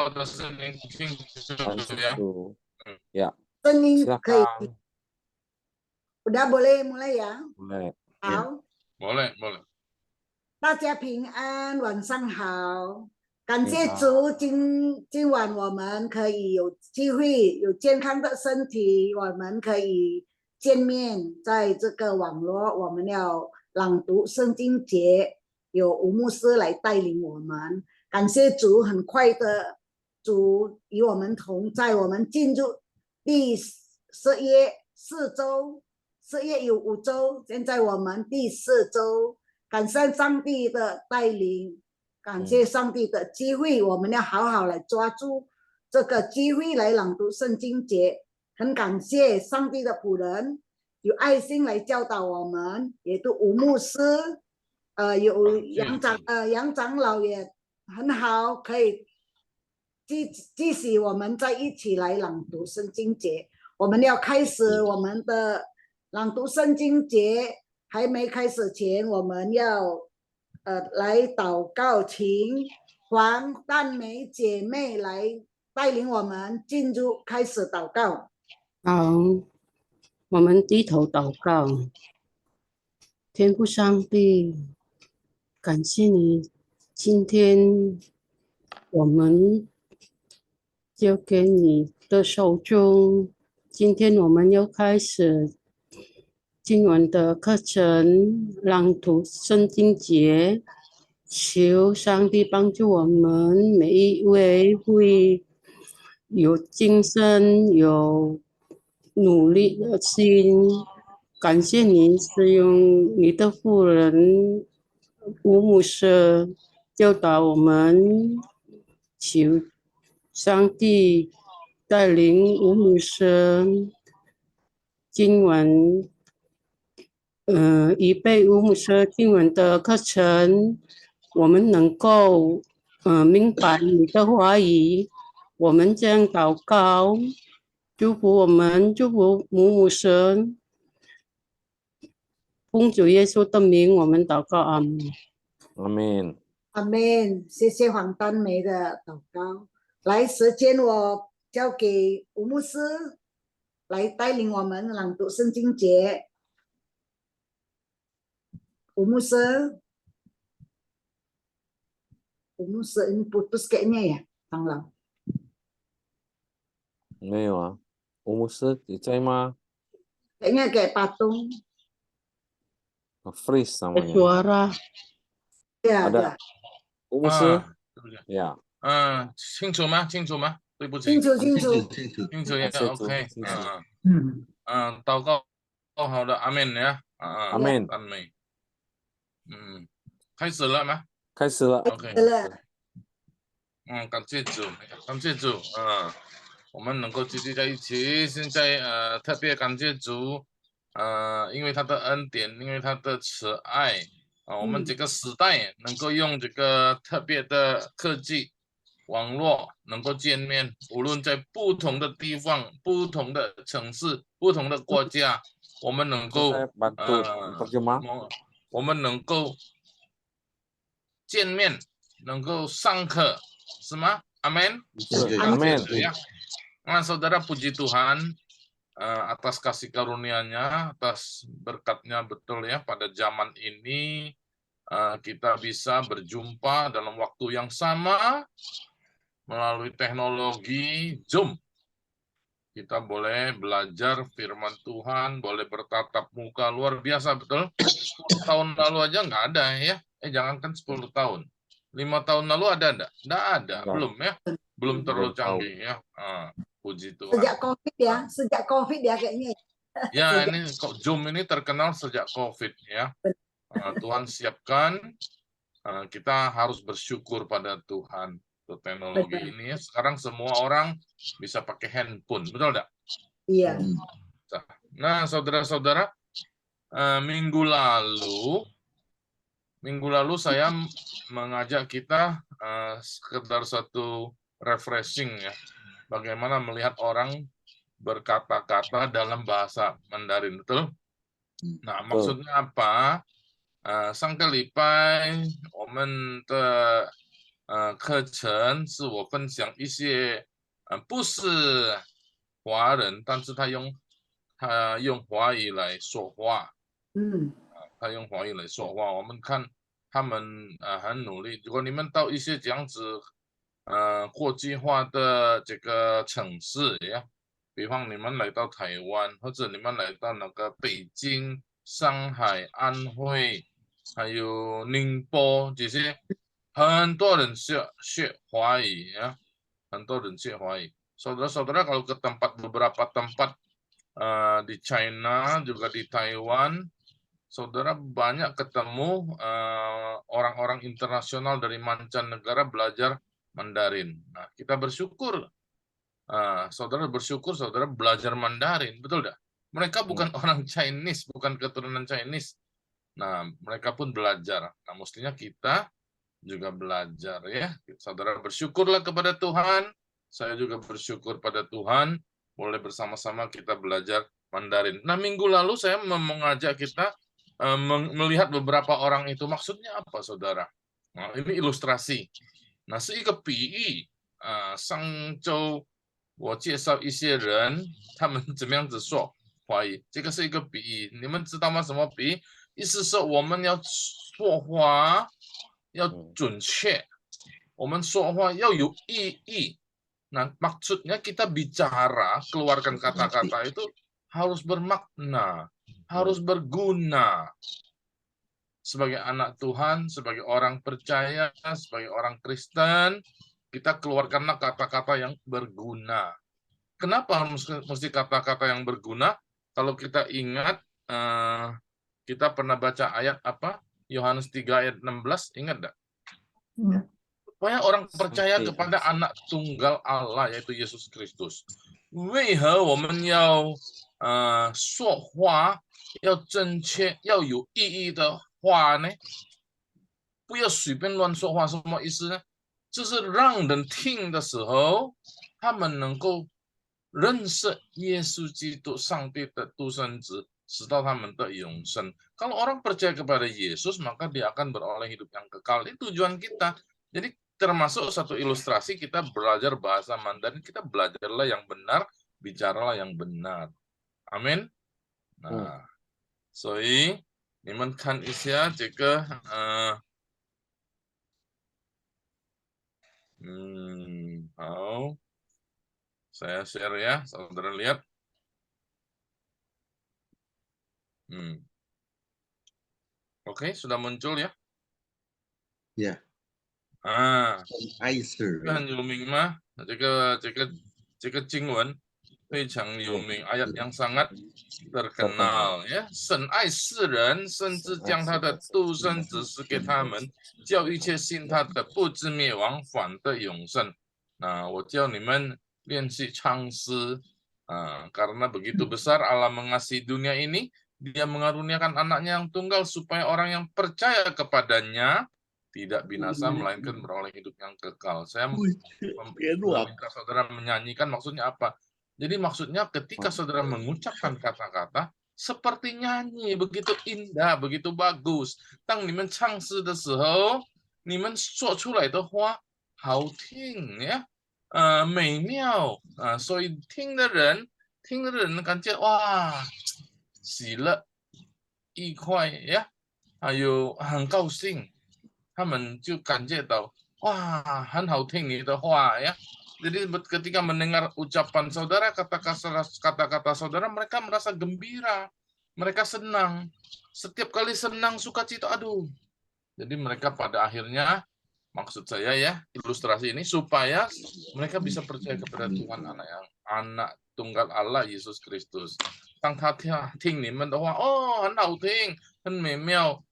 的声音清楚很清呀。楚。Ya, 声音可以 silakan. udah boleh mulai ya. Boleh. 好， boleh boleh. 大家平安，晚上好。感谢平安主，今晚我们可以有机会有健康的身体，我们可以见面，在这个网络，我们要朗读圣经节，有吴牧师来带领我们。感谢主，很快的，主与我们同在，我们进入第10月4周，4月有5周，现在我们第4周。感谢上帝的带领，感谢上帝的机会，我们要好好来抓住这个机会来朗读圣经节。很感谢上帝的仆人有爱心来教导我们，也都吴牧师，有杨长老也很好，可以继续我们在一起来朗读圣经节。我们要开始我们的朗读圣经节。还没开始前，我们要来祷告，请黄淡梅姐妹来带领我们进入开始祷告。好，我们低头祷告。天父上帝，感谢你，今天我们交给你的手中。今天我们要开始今晚的课程，朗读圣经节，求上帝帮助我们每一位会有精神、有努力的心。感谢你使用你的妇人吴牧师教导我们，求上帝带领吴牧师今晚预备吴牧师今晚的课程，我们能够明白你的话语，我们将祷告，祝福我们，祝福吴牧师。奉主耶稣的名，我们祷告，阿门。Amin. 阿门。谢谢黄丹梅的祷告。来，时间我交给吴牧师来带领我们朗读圣经节。吴牧师ini putus kayaknya ya, Bang Lam? 没有啊，吴牧师你在吗？ Kayaknya kayak patung. Freeze namanya. Suara. Ya, Ada.吴牧师。对不对？Ya. 清楚吗？清楚吗？对不起，清楚清楚。清楚呀 ，OK， 清楚。祷告好的，阿门呀，阿门。阿门。开始了吗？开始了。 OK。开始了。感谢主，感谢主，我们能够聚集在一起，现在特别感谢主，因为他的恩典，因为他的慈爱，我们这个时代能够用这个特别的科技网络能够见面，无论在不同的地方、不同的城市、不同的国家，我们能够我们能够见面，能够上课，是吗？阿门。Amin. Nah, saudara, puji Tuhan atas kasih karunia-Nya, atas berkat-Nya, betul ya, pada zaman ini kita bisa berjumpa dalam waktu yang sama melalui teknologi Zoom. Kita boleh belajar firman Tuhan, boleh bertatap muka, luar biasa, betul? 10 tahun lalu aja nggak ada ya. Jangankan 10 tahun. 5 tahun lalu ada enggak? Nggak ada, belum ya. Belum terlalu canggih ya. Puji Tuhan. Sejak COVID ya kayaknya. Ya, ini kok Zoom ini terkenal sejak COVID ya. Tuhan siapkan, kita harus bersyukur pada Tuhan. Teknologi ini ya, sekarang semua orang bisa pakai handphone, betul enggak? Iya. Nah, saudara-saudara, minggu lalu saya mengajak kita sekedar satu refreshing ya, bagaimana melihat orang berkata-kata dalam bahasa Mandarin, betul? Nah, maksudnya apa? 上个礼拜我们的课程是我分享一些不是华人，但是他用华语来说话，嗯他用华语来说话，我们看他们很努力。如果你们到一些这样子国际化的这个城市呀，比方你们来到台湾，或者你们来到那个北京、上海、安徽，还有宁波这些，很多人学华语ya, 很多人学华语。Saudara-saudara kalau ke beberapa tempat di China juga di Taiwan, saudara banyak ketemu orang-orang internasional dari mancanegara belajar Mandarin. Nah, kita bersyukur, saudara bersyukur saudara belajar Mandarin, betul tidak? Mereka bukan orang Chinese, bukan keturunan Chinese. Nah, mereka pun belajar. Nah, mestinya kita juga belajar ya. Saudara bersyukurlah kepada Tuhan. Saya juga bersyukur pada Tuhan. Boleh bersama-sama kita belajar Mandarin. Nah, minggu lalu saya mengajak kita melihat beberapa orang itu. Maksudnya apa, saudara? Nah, ini ilustrasi. Nah, 是一个比喻上周我介绍一些人，他们怎么样子说华语，这个是一个比喻，你们知道吗？什么比喻？意思是我们要说话要准确，我们说话要有意义。Nah, maksudnya kita bicara, keluarkan kata-kata itu harus bermakna, harus berguna. Sebagai anak Tuhan, sebagai orang percaya, sebagai orang Kristen, kita keluarkanlah kata-kata yang berguna. Kenapa mesti kata-kata yang berguna? Kalau kita ingat, kita pernah baca ayat apa? Yohanes 3 ayat 16, ingat enggak? Supaya orang percaya kepada anak tunggal Allah, yaitu Yesus Kristus. 为何我们要说话要正确要有意义的话呢？不要随便乱说话，什么意思呢？就是让人听的时候，他们能够认识耶稣基督上帝的独生子，直到他们的永生。Kalau orang percaya kepada Yesus, maka dia akan beroleh hidup yang kekal. Itu tujuan kita. Jadi termasuk satu ilustrasi kita belajar bahasa Mandarin, kita belajarlah yang benar, bicaralah yang benar. Amin. Nah, 所以你们看一下这个好，saya share ya, saudara lihat. Oke, sudah muncul ya? Ya. 很有名吗？这个经文非常有名，ayat yang sangat terkenal ya. 神爱世人，甚至将他的独生子赐给他们，叫一切信他的不至灭亡，反得永生。Nah, 我教你们练习唱诗karena begitu besar Allah mengasihi dunia ini, Dia mengaruniakan anaknya yang tunggal supaya orang yang percaya kepadanya tidak binasa melainkan beroleh hidup yang kekal. Saya meminta saudara menyanyikan, maksudnya apa? Jadi maksudnya ketika saudara mengucapkan kata-kata seperti nyanyi, begitu indah, begitu bagus. 当你们唱诗的时候，你们说出来的话好听呀，美妙所以听的人感觉哇，喜乐、愉快呀，还有很高兴。他们就感觉到哇，很好听你的话ya. Jadi ketika mendengar ucapan saudara, kata-kata saudara, mereka merasa gembira, mereka senang. Setiap kali senang, sukacita, aduh. Jadi mereka pada akhirnya, maksud saya ya, ilustrasi ini supaya mereka bisa percaya kepada Tuhan anak tunggal Allah Yesus Kristus. 当他听你们的话，很好听，很美妙。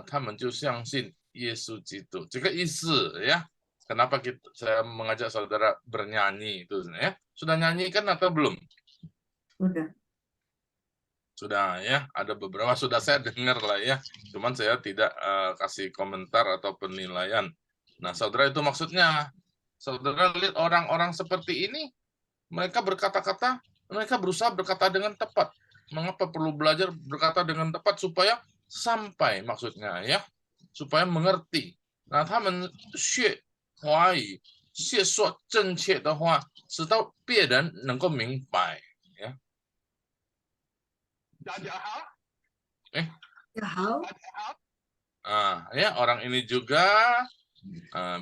他们就相信耶稣基督，这个意思ya. Kenapa saya mengajak saudara bernyanyi itu ya? Sudah nyanyikan atau belum? Sudah ya. Ada beberapa sudah saya dengar lah ya. Cuman saya tidak kasih komentar atau penilaian. Nah, saudara itu maksudnya, saudara lihat orang-orang seperti ini, mereka berkata-kata, mereka berusaha berkata dengan tepat. Mengapa perlu belajar berkata dengan tepat supaya sampai maksudnya ya, supaya mengerti 那他们学华语，学说正确的话，使到别人能够明白。Ya. Ya, hao. Ya orang ini juga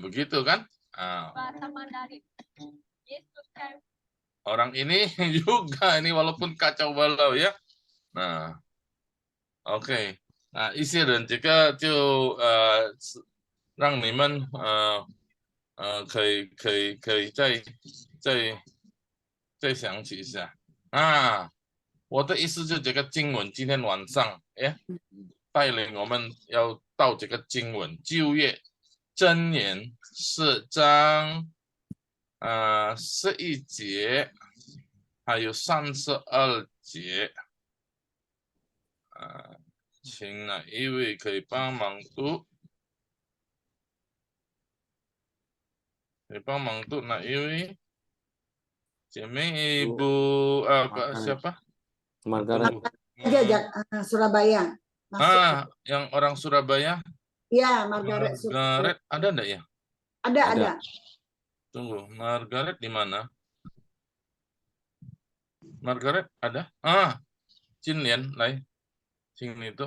begitu kan? Bahasa Mandarin. Yesus kan. Orang ini juga ini walaupun kacau balau ya. Nah, OK， 那一些人这个就让你们可以再想起一下啊。我的意思就这个经文，今天晚上带领我们要到这个经文旧约箴言4章11节，还有32节。请哪一位可以帮忙读？可以帮忙读哪一位？姐妹Ibu siapa? Margaret. Aja Surabaya. Masuk. Yang orang Surabaya? Ya, Margaret. Margaret ada enggak ya? Ada. Tunggu, Margaret di mana? Margaret ada? Chin Lian, lai. Sini itu.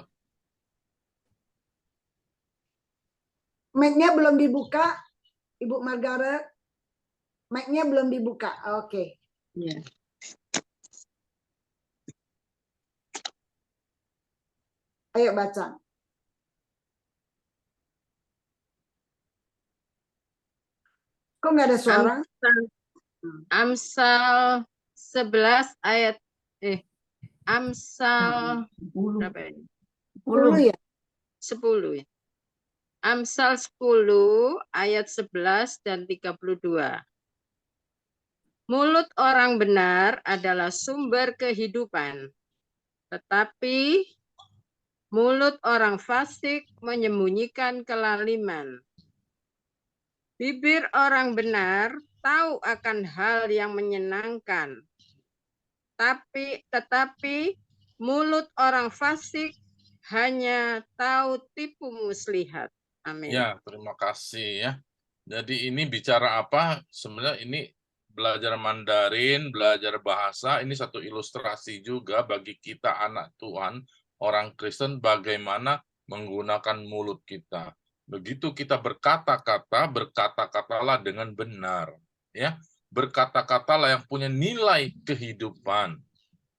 Mic-nya belum dibuka, Ibu Margaret. Mic-nya belum dibuka. Oke. Ya. Ayo baca. Kok nggak ada suara? Amsal 11 ayat Amsal berapa ini? 10 ya? 10 ya. Amsal 10 ayat 11 dan 32. Mulut orang benar adalah sumber kehidupan, tetapi mulut orang fasik menyembunyikan kelaliman. Bibir orang benar tahu akan hal yang menyenangkan, tetapi mulut orang fasik hanya tahu tipu muslihat. Amin. Ya, terima kasih ya. Jadi ini bicara apa? Sebenarnya ini belajar Mandarin, belajar bahasa, ini satu ilustrasi juga bagi kita anak Tuhan, orang Kristen, bagaimana menggunakan mulut kita. Begitu kita berkata-kata, berkata-katalah dengan benar. Ya, berkata-katalah yang punya nilai kehidupan.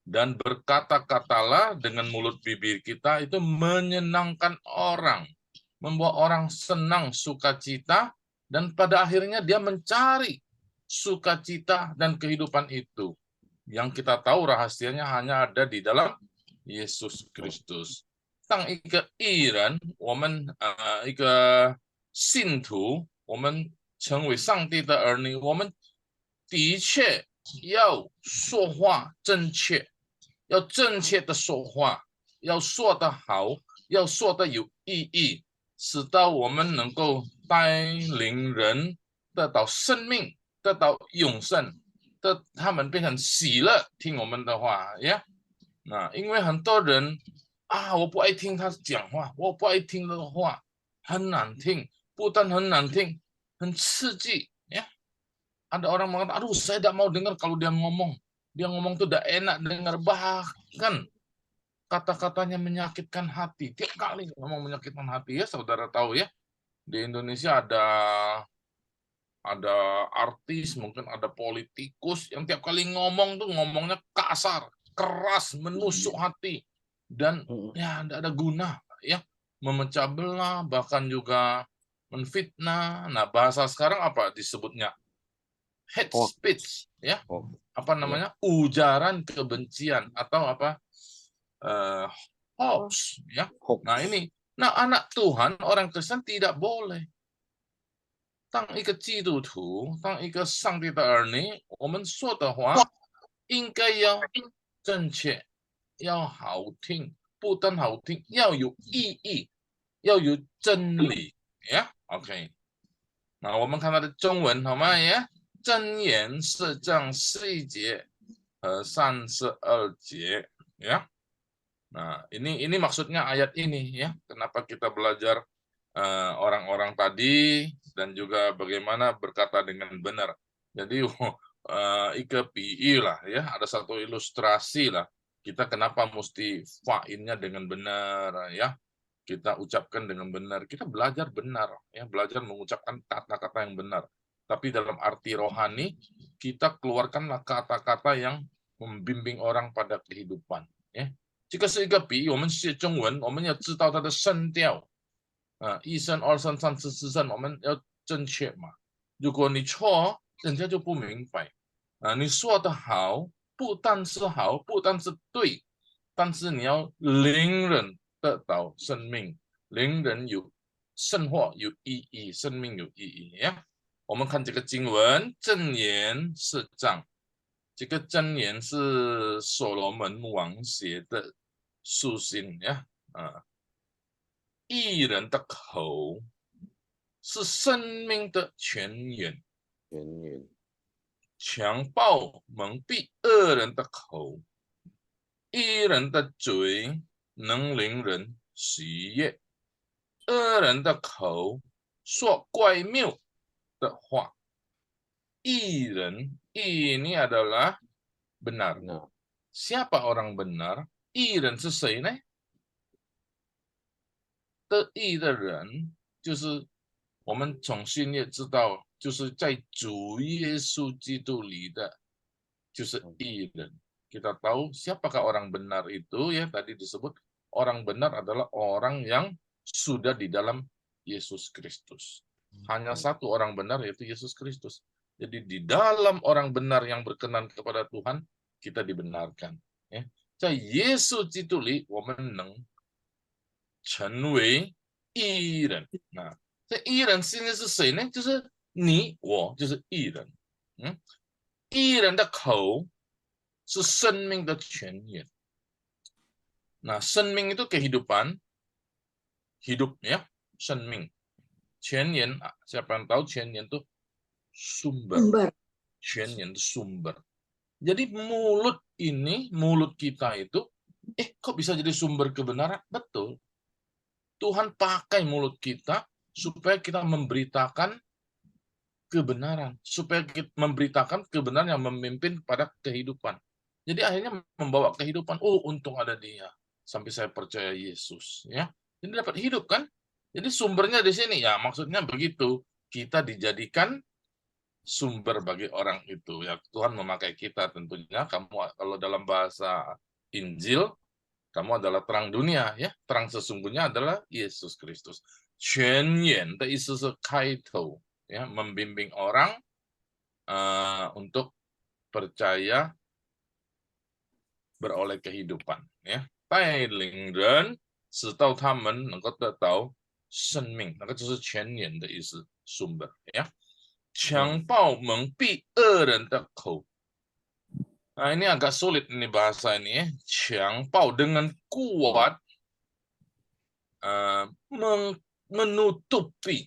Dan berkata-katalah dengan mulut bibir kita itu menyenangkan orang. Membuat orang senang, sukacita, dan pada akhirnya dia mencari sukacita dan kehidupan itu. Yang kita tahu rahasianya hanya ada di dalam Yesus Kristus. 当一个艺人，我们一个信徒，我们成为上帝的儿女，我们的确要说话正确，要正确的说话，要说得好，要说得有意义，使到我们能够带领人得到生命，得到永生，他们变成喜乐，听我们的话呀。那因为很多人我不爱听他讲话，我不爱听的话，很难听，不但很难听，很刺激ya. Ada orang mengatakan, aduh saya tidak mau dengar kalau dia ngomong tuh tidak enak dengar, bahkan kata-katanya menyakitkan hati. Tiap kali ngomong menyakitkan hati ya, saudara tahu ya, di Indonesia ada artis, mungkin ada politikus yang tiap kali ngomong tuh ngomongnya kasar, keras, menusuk hati. Dan ya tidak ada guna ya, memecah belah, bahkan juga menfitnah. Nah, bahasa sekarang apa disebutnya? Hate speech ya. Apa namanya? Ujaran kebencian atau apa? Hoax ya. Nah, ini. Nah, anak Tuhan, orang Kristen tidak boleh. 当一个基督徒，当一个上帝的儿女，我们说的话应该要正确，要好听，不但好听，要有意义，要有真理呀。OK， 那我们看它的中文好吗？呀，箴言4章11节和32节ya. Nah, ini maksudnya ayat ini ya. Kenapa kita belajar orang-orang tadi dan juga bagaimana berkata dengan benar. Jadi IKPI lah ya, ada satu ilustrasi lah. Kita kenapa mesti fa'innya dengan benar ya. Kita ucapkan dengan benar. Kita belajar benar ya, belajar mengucapkan kata-kata yang benar. Tapi dalam arti rohani, kita keluarkanlah kata-kata yang membimbing orang pada kehidupan ya. 这个是一个比喻，我们学中文，我们要知道它的声调。一声、二声、三声、四声，我们要正确嘛。如果你错，人家就不明白。你说的好，不但是好，不但是对，但是你要令人得到生命，令人有生活有意义，生命有意义呀。我们看这个经文，箴言4章，这个箴言是所罗门王写的书信呀，义人的口是生命的泉源，强暴蒙蔽恶人的口，义人的嘴能令人喜悦，恶人的口说怪谬的话。义人ini adalah benar. Siapa orang benar? 义人是谁呢？得义的人就是我们从新约知道，就是在主耶稣基督里的，就是义人。Kita tahu siapakah orang benar itu ya, tadi disebut orang benar adalah orang yang sudah di dalam Yesus Kristus. Hanya satu orang benar yaitu Yesus Kristus. Jadi di dalam orang benar yang berkenan kepada Tuhan, kita dibenarkan. Ya. 在耶稣基督里，我们能成为义人。那这义人现在是谁呢？就是你我，就是义人。义人的口是生命的泉源。Nah, 生命itu kehidupan, hidup ya, 生命。泉源, siapa yang tahu 泉源 itu sumber. 泉源 itu sumber. Jadi mulut ini, mulut kita itu, kok bisa jadi sumber kebenaran? Betul. Tuhan pakai mulut kita supaya kita memberitakan kebenaran. Supaya kita memberitakan kebenaran yang memimpin pada kehidupan. Jadi akhirnya membawa kehidupan. Oh, untung ada dia. Sampai saya percaya Yesus. Ya. Jadi dapat hidup kan? Jadi sumbernya di sini. Ya, maksudnya begitu. Kita dijadikan sumber bagi orang itu. Ya, Tuhan memakai kita tentunya. Kamu kalau dalam bahasa Injil, kamu adalah terang dunia. Ya, terang sesungguhnya adalah Yesus Kristus. 泉源的意思是开头, ya, membimbing orang untuk percaya beroleh kehidupan. Ya, 带领人使到他们能够得到生命，那个就是泉源的意思 ，sumber 呀。强暴蒙蔽恶人的口。Nah, ini agak sulit ini bahasa ini ya. 强暴 dengan kuat menutupi.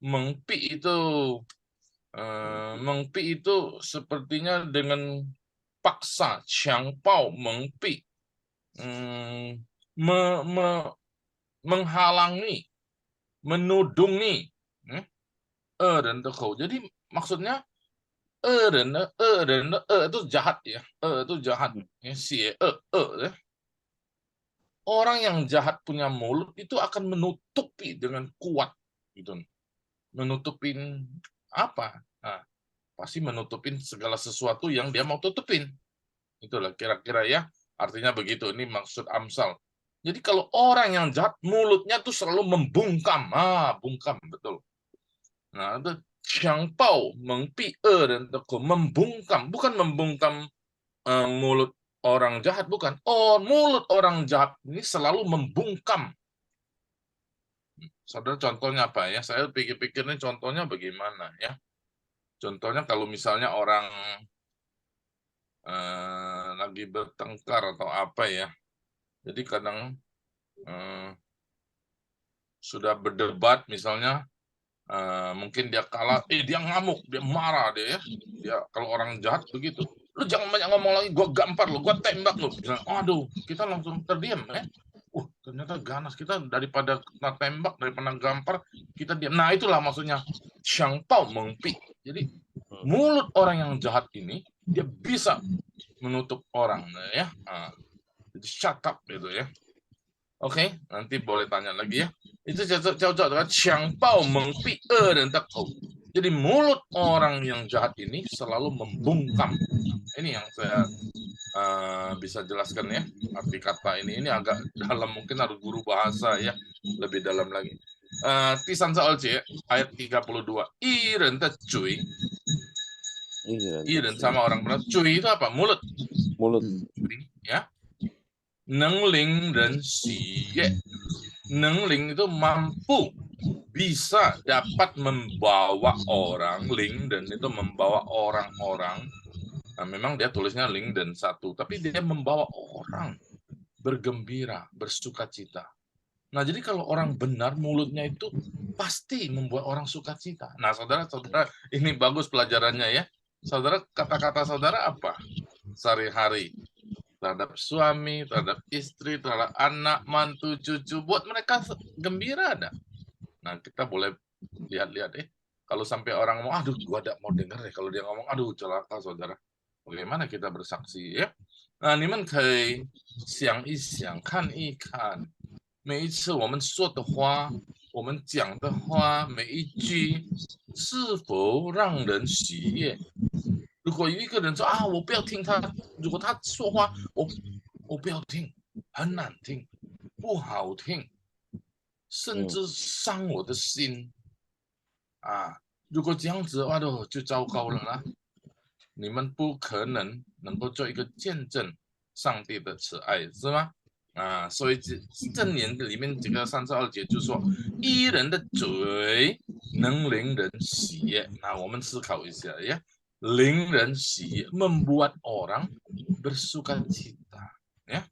Mengpi itu sepertinya dengan paksa. 强暴 mengpi. Menghalangi, menudungi. 恶人的口. Jadi maksudnya 恶人 itu jahat ya. 恶 itu jahat. 邪恶 ya. Orang yang jahat punya mulut itu akan menutupi dengan kuat gitu. Menutupin apa? Nah, pasti menutupin segala sesuatu yang dia mau tutupin. Itulah kira-kira ya. Artinya begitu. Ini maksud Amsal. Jadi kalau orang yang jahat mulutnya tuh selalu membungkam. Bungkam betul. Nah, itu 强暴蒙蔽恶人的口, membungkam, bukan membungkam mulut orang jahat, bukan. Mulut orang jahat ini selalu membungkam. Saudara, contohnya apa ya? Saya pikir-pikirnya contohnya bagaimana ya? Contohnya kalau misalnya orang lagi bertengkar atau apa ya. Jadi kadang sudah berdebat misalnya, mungkin dia kalah, dia ngamuk, dia marah dia kalau orang jahat begitu, lu jangan banyak ngomong lagi, gua gampar lu, gua tembak lu. Aduh, kita langsung terdiam ya. ternyata ganas kita daripada kena tembak, daripada gampar, kita diam. Nah, itulah maksudnya xiang bao meng pi. Jadi mulut orang yang jahat ini dia bisa menutup orang ya. Nah, jadi shut up gitu ya. Oke, nanti boleh tanya lagi ya. Itu cocok dengan xiang bao meng pi ren de kou. Jadi mulut orang yang jahat ini selalu membungkam. Ini yang saya bisa jelaskan ya arti kata ini. Ini agak dalam, mungkin harus guru bahasa ya lebih dalam lagi. Tisan Saolje ayat 32. I ren de cui. I ren sama orang benar. Cui itu apa? Mulut. Mulut. Cui ya. Nengling dan xie. Nengling itu mampu, bisa dapat membawa orang, ling dan itu membawa orang-orang. Nah, memang dia tulisnya ling dan satu, tapi dia membawa orang bergembira, bersukacita. Nah, jadi kalau orang benar, mulutnya itu pasti membuat orang sukacita. Nah, saudara-saudara, ini bagus pelajarannya ya. Saudara, kata-kata saudara apa sehari-hari? Terhadap suami, terhadap istri, terhadap anak, mantu, cucu, buat mereka gembira ada. Nah, kita boleh lihat-lihat kalau sampai orang ngomong, aduh, gua ada mau denger deh kalau dia ngomong, aduh, celaka saudara. Bagaimana kita bersaksi ya? Nah, 你们可以想一想，看一看，每一次我们说的话，我们讲的话，每一句是否让人喜悦？如果有一个人说啊，我不要听他，如果他说话，我不要听，很难听，不好听，甚至伤我的心啊！如果这样子的话，就糟糕了啦。你们不可能够做一个见证上帝的慈爱，是吗？啊，所以箴言里面这个32节就说，义人的嘴能令人喜悦。那我们思考一下呀。令人喜悦 membuat orang bersukacita ya.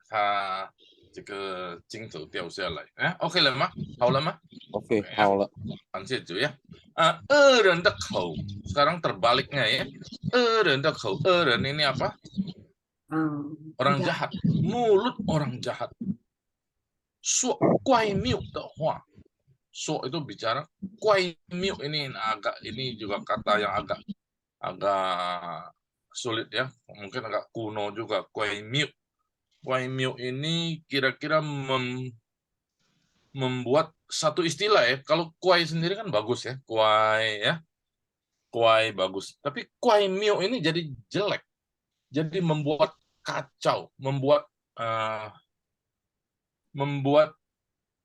他这个镜头掉下来，OK 了吗？好了吗 ？OK, 好了。感谢主ya. 人的口 sekarang terbaliknya ya. 人的口 人 ini apa? Orang jahat, mulut orang jahat. 说怪谬的话。So itu bicara kuai miu ini juga kata yang agak sulit ya, mungkin agak kuno juga kuai miu. Kuai miu ini kira-kira membuat satu istilah ya. Kalau kuai sendiri kan bagus ya, kuai ya, kuai bagus. Tapi kuai miu ini jadi jelek, jadi membuat kacau, membuat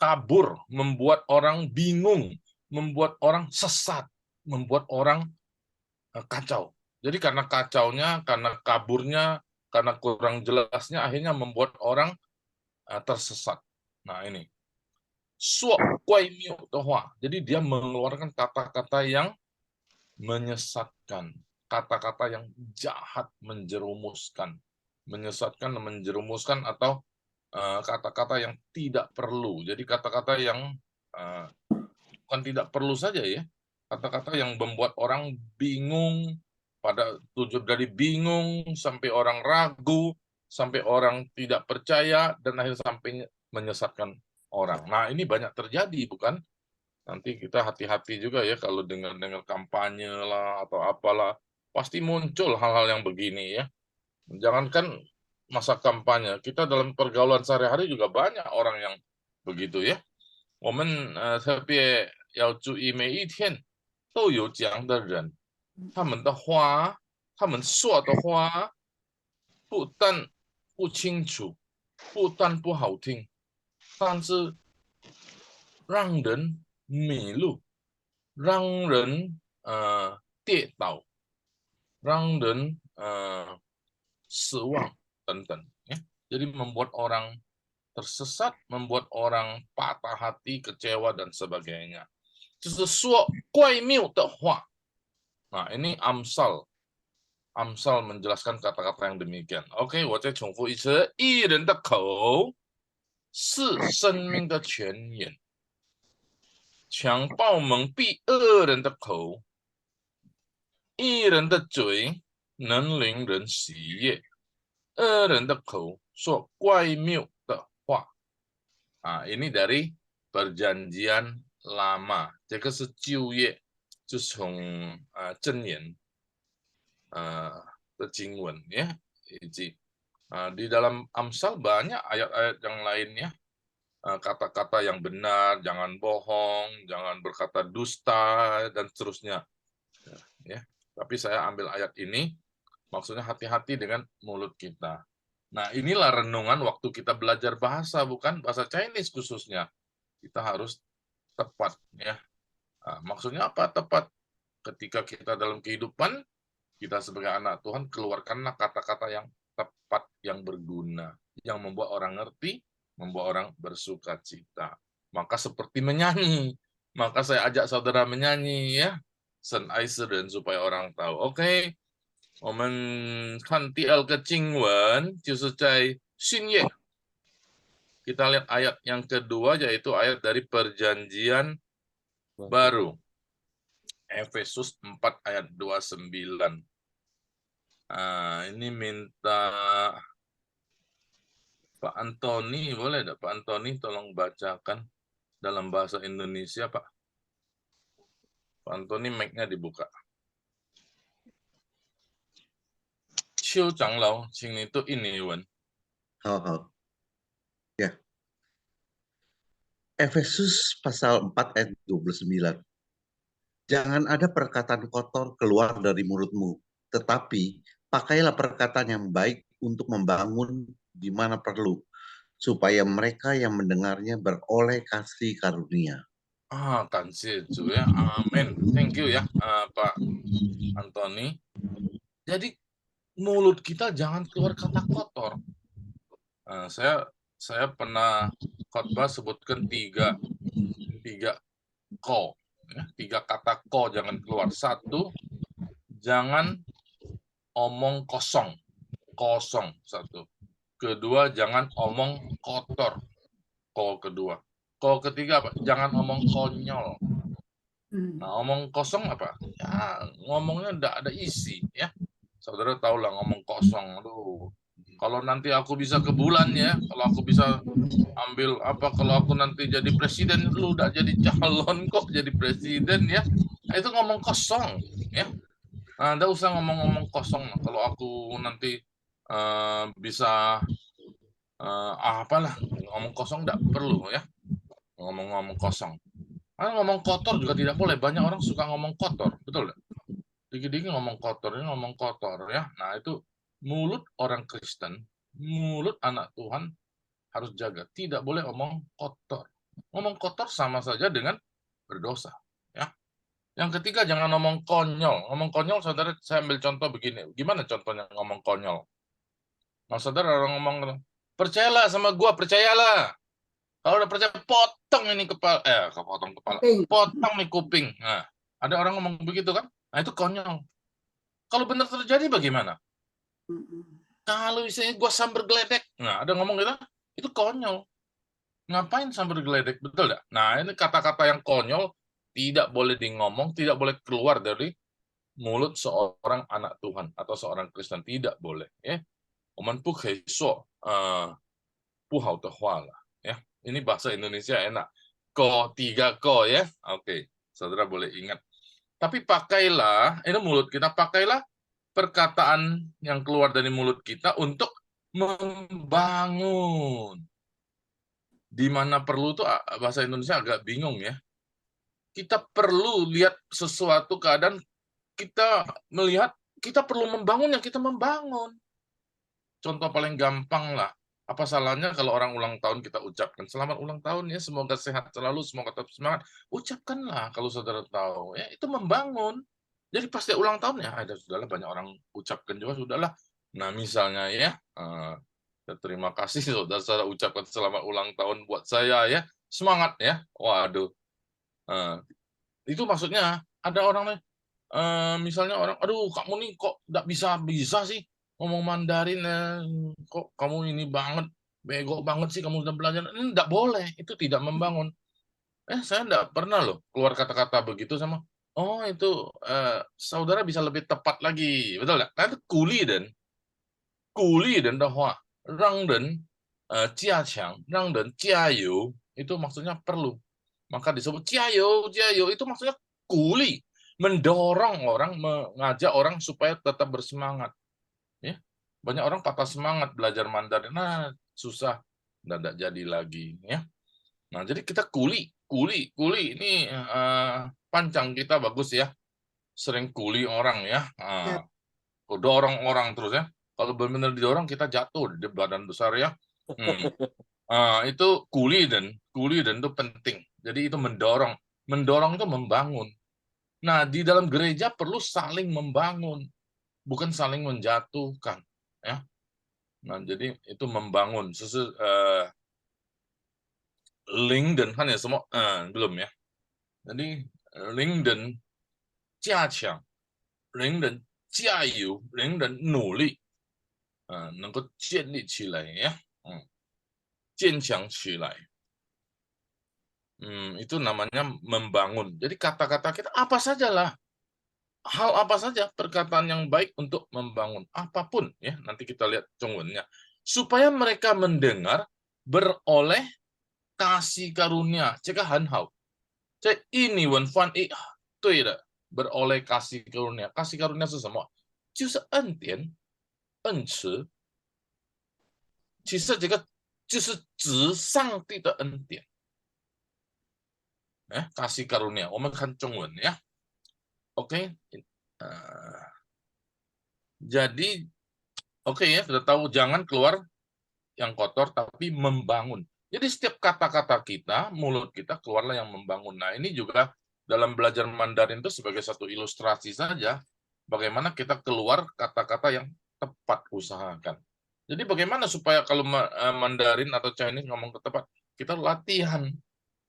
kabur, membuat orang bingung, membuat orang sesat, membuat orang kacau. Jadi karena kacaunya, karena kaburnya, karena kurang jelasnya, akhirnya membuat orang tersesat. Nah ini. Jadi dia mengeluarkan kata-kata yang menyesatkan, kata-kata yang jahat, menjerumuskan, atau kata-kata yang tidak perlu. Jadi kata-kata yang bukan tidak perlu saja ya. Kata-kata yang membuat orang bingung, pada tujuan dari bingung sampai orang ragu, sampai orang tidak percaya, dan akhirnya sampai menyesatkan orang. Nah, ini banyak terjadi, bukan? Nanti kita hati-hati juga ya kalau dengar-dengar kampanye lah atau apalah, pasti muncul hal-hal yang begini ya. Jangankan masa kampanye, kita dalam pergaulan sehari-hari juga banyak orang yang begitu ya. 我们特别要注意每一天都有这样的人，他们的话，他们说的话，不但不清楚，不但不好听，但是让人迷路，让人跌倒，让人失望等等ya. Jadi membuat orang tersesat, membuat orang patah hati, kecewa dan sebagainya. 就是说怪谬的话. Nah, ini Amsal menjelaskan kata-kata yang demikian. OK, 我再重复一次，一人的口是生命的泉源，强暴蒙蔽恶人的口，一人的嘴能令人喜悦。人的口说怪谬的话。ini dari perjanjian lama，这个是旧约，就从箴言的经文ya, di dalam Amsal banyak ayat-ayat yang lainnya, kata-kata yang benar, jangan bohong, jangan berkata dusta dan seterusnya. Ya, tapi saya ambil ayat ini, maksudnya hati-hati dengan mulut kita. Nah, inilah renungan waktu kita belajar bahasa, bukan bahasa Chinese khususnya. Kita harus tepat ya. Maksudnya apa tepat? Ketika kita dalam kehidupan, kita sebagai anak Tuhan, keluarkanlah kata-kata yang tepat, yang berguna, yang membuat orang ngerti, membuat orang bersuka cita. Maka seperti menyanyi, maka saya ajak saudara menyanyi ya, Sen Aiseren, supaya orang tahu. Oke, 我们看第二个经文，就是在新约。Kita lihat ayat yang kedua, yaitu ayat dari perjanjian baru. Efesus 4 ayat 29. Ini minta Pak Antoni, boleh tidak Pak Antoni tolong bacakan dalam bahasa Indonesia, Pak? Pak Antoni mic-nya dibuka. 邱长老，请你读印尼文。好，ya. Efesus pasal 4 ayat 29. Jangan ada perkataan kotor keluar dari mulutmu, tetapi pakailah perkataan yang baik untuk membangun di mana perlu, supaya mereka yang mendengarnya beroleh kasih karunia. 感谢主ya, amin. Thank you ya, Pak Antoni. Jadi mulut kita jangan keluar kata kotor. Saya pernah khotbah sebutkan tiga ko, ya, 3 kata ko jangan keluar. 1, jangan omong kosong, 1. Kedua, jangan omong kotor, ko kedua. Ko ketiga apa? Jangan omong konyol. Nah, omong kosong apa? Ya, ngomongnya enggak ada isi ya. Saudara tahu lah ngomong kosong. Aduh, kalau nanti aku bisa ke bulan ya, kalau aku bisa ambil apa, kalau aku nanti jadi presiden, lu udah jadi calon kok jadi presiden ya. Nah, itu ngomong kosong ya. Nah, enggak usah ngomong-ngomong kosong. Kalau aku nanti bisa apalah, ngomong kosong enggak perlu ya. Ngomong-ngomong kosong. Ngomong kotor juga tidak boleh. Banyak orang suka ngomong kotor, betul enggak? Dikit-dikit ngomong kotor ya. Nah, itu mulut orang Kristen, mulut anak Tuhan harus jaga. Tidak boleh omong kotor. Ngomong kotor sama saja dengan berdosa. Ya. Yang ketiga, jangan ngomong konyol. Ngomong konyol, saudara, saya ambil contoh begini. Gimana contohnya ngomong konyol? Nah, saudara orang ngomong, percayalah sama gua, percayalah. Kalau udah percaya, potong ini kepala, potong nih kuping. Nah, ada orang ngomong begitu kan? Nah, itu konyol. Kalau benar terjadi bagaimana? Kalau misalnya gua sambar geledek, nah ada ngomong gitu, itu konyol. Ngapain sambar geledek, betul enggak? Nah, ini kata-kata yang konyol tidak boleh ngomong, tidak boleh keluar dari mulut seorang anak Tuhan atau seorang Kristen, tidak boleh. Ya, 我们不可以说不好的话了. Ya, ini bahasa Indonesia enak. Ko, 3 ko ya. Oke, saudara boleh ingat. Tapi pakailah, ini mulut kita, pakailah perkataan yang keluar dari mulut kita untuk membangun. Di mana perlu tuh bahasa Indonesia agak bingung ya. Kita perlu lihat sesuatu keadaan, kita melihat, kita perlu membangun, yang kita membangun. Contoh paling gampang lah. Apa salahnya kalau orang ulang tahun kita ucapkan selamat ulang tahun ya, semoga sehat selalu, semoga tetap semangat. Ucapkanlah kalau saudara tahu ya, itu membangun. Jadi pasti ulang tahun ya, ada sudahlah, banyak orang ucapkan juga sudahlah. Nah, misalnya ya, terima kasih saudara ucapkan selamat ulang tahun buat saya ya, semangat ya. Waduh, itu maksudnya ada orang misalnya orang, aduh kamu nih kok nggak bisa sih ngomong Mandarin, kok kamu ini banget, bego banget sih kamu udah belajar. Ini nggak boleh, itu tidak membangun. Saya nggak pernah loh keluar kata-kata begitu sama, oh itu saudara bisa lebih tepat lagi, betul nggak? Nah, itu kuli dan 鼓励人的话，让人加强，让人加油，itu maksudnya perlu. Maka disebut jayo, jayo itu maksudnya鼓励, mendorong orang, mengajak orang supaya tetap bersemangat. Ya, banyak orang patah semangat belajar Mandarin, nah susah, tidak jadi lagi. Ya, nah jadi kita kuli ini pancang kita bagus ya, sering kuli orang ya, dorong orang terus ya. Kalau benar-benar didorong kita jatuh di badan besar ya. Itu kuli dan itu penting. Jadi itu mendorong itu membangun. Nah di dalam gereja perlu saling membangun, bukan saling menjatuhkan ya. Nah jadi itu membangun. Link dan kan ya semua belum ya. Jadi link dan 加强，人的加油，人的努力，能够建立起来呀，坚强起来。Itu namanya membangun. Jadi kata-kata kita apa sajalah, hal apa saja perkataan yang baik untuk membangun apapun ya. Nanti kita lihat Zhongwennya supaya mereka mendengar beroleh kasih karunia. 这个很好，这印尼文翻译对的。beroleh kasih karunia. Kasih karunia是什么？就是恩典、恩慈。其实这个就是指上帝的恩典。kasih karunia. 我们看中文ya. Oke. Jadi oke ya, sudah tahu jangan keluar yang kotor tapi membangun. Jadi setiap kata-kata kita, mulut kita keluarlah yang membangun. Nah, ini juga dalam belajar Mandarin itu sebagai satu ilustrasi saja bagaimana kita keluar kata-kata yang tepat usahakan. Jadi bagaimana supaya kalau Mandarin atau Chinese ngomong tepat, kita latihan,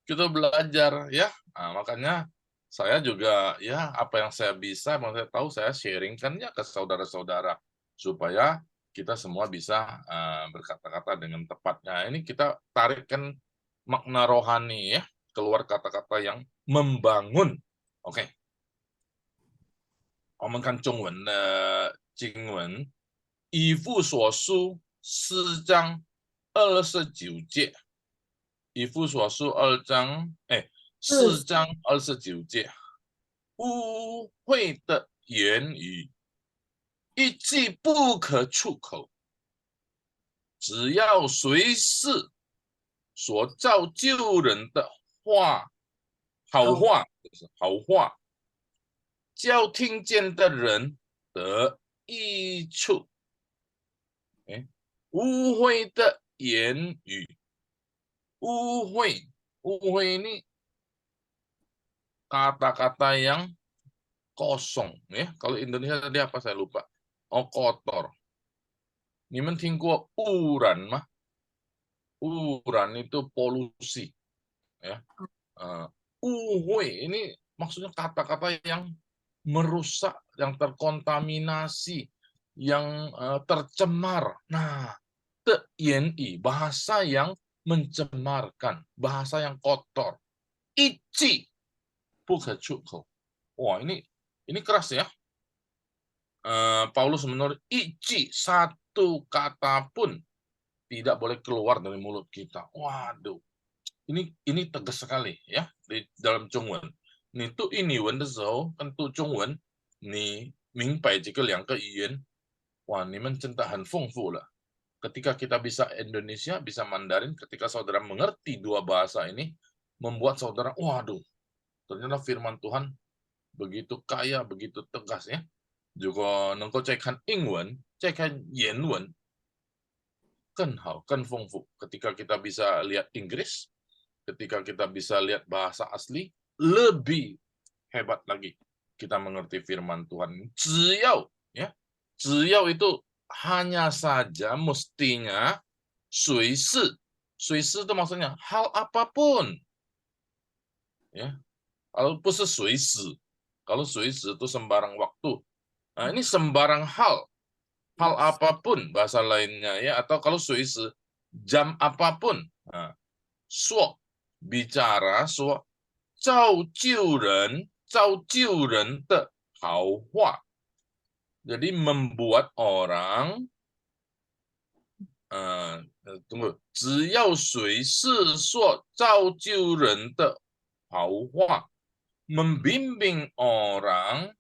kita belajar ya. Nah, makanya saya juga ya apa yang saya bisa, yang saya tahu saya sharingkan ya ke saudara-saudara supaya kita semua bisa berkata-kata dengan tepatnya. Ini kita tarikkan makna rohani ya, keluar kata-kata yang membangun. Oke. 我们看中文的经文，以弗所书4章29节，以弗所书4章29节，污秽的言语一句不可出口，只要随时所造就人的话，好话，叫听见的人得益处。污秽的言语，污秽ini kata-kata yang kosong ya. Kalau Indonesia tadi apa saya lupa. Kotor. 你们听过污染吗？污染 itu polusi ya. 污秽 ini maksudnya kata-kata yang merusak, yang terkontaminasi, yang tercemar. Nah, teyen'i, bahasa yang mencemarkan, bahasa yang kotor. Ichi, bukacuko. Wah, ini keras ya. Paulus menulis, ichi, satu kata pun tidak boleh keluar dari mulut kita. Waduh, ini tegas sekali ya di dalam Zhongwen. 你读印尼文的时候跟读中文，你明白这个两个语言，哇，你们真的很丰富了。Ketika kita bisa Indonesia, bisa Mandarin, ketika saudara mengerti dua bahasa ini, membuat saudara, waduh, ternyata firman Tuhan begitu kaya, begitu tegas ya. Juga 能够再看英文，再看原文，更好，更丰富。Ketika kita bisa lihat Inggris, ketika kita bisa lihat bahasa asli, lebih hebat lagi kita mengerti firman Tuhan. 只要 itu hanya saja mestinya 随时 itu maksudnya hal apapun. Ya. Kalau 不是随时, kalau 随时 itu sembarang waktu. Nah, ini sembarang hal apapun bahasa lainnya ya, atau kalau 随时 jam apapun. Nah, 说 bicara 说 造就人的好话. Jadi membuat orang tunggu，只要谁是说造就人的好话，membimbing orang,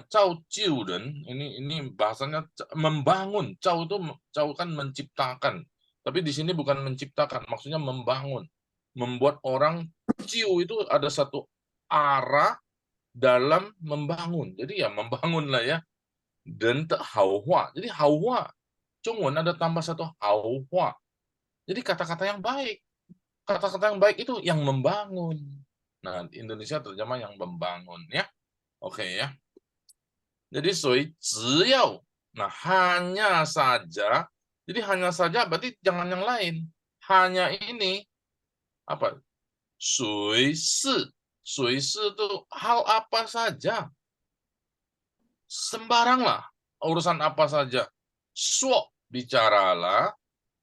造就人, ini bahasanya membangun, jauh itu jauh kan menciptakan, tapi di sini bukan menciptakan, maksudnya membangun, membuat orang ciu itu ada satu arah dalam membangun, jadi ya membangun lah ya, dan hauhua, jadi hauhua, Zhongwen ada tambah satu hauhua, jadi kata-kata yang baik, kata-kata yang baik itu yang membangun. Nah, Indonesia terjemah yang membangun ya, oke ya. Jadi nah hanya saja, jadi hanya saja berarti jangan yang lain, hanya ini apa? Sui itu hal apa saja, sembaranglah urusan apa saja. Suo bicaralah,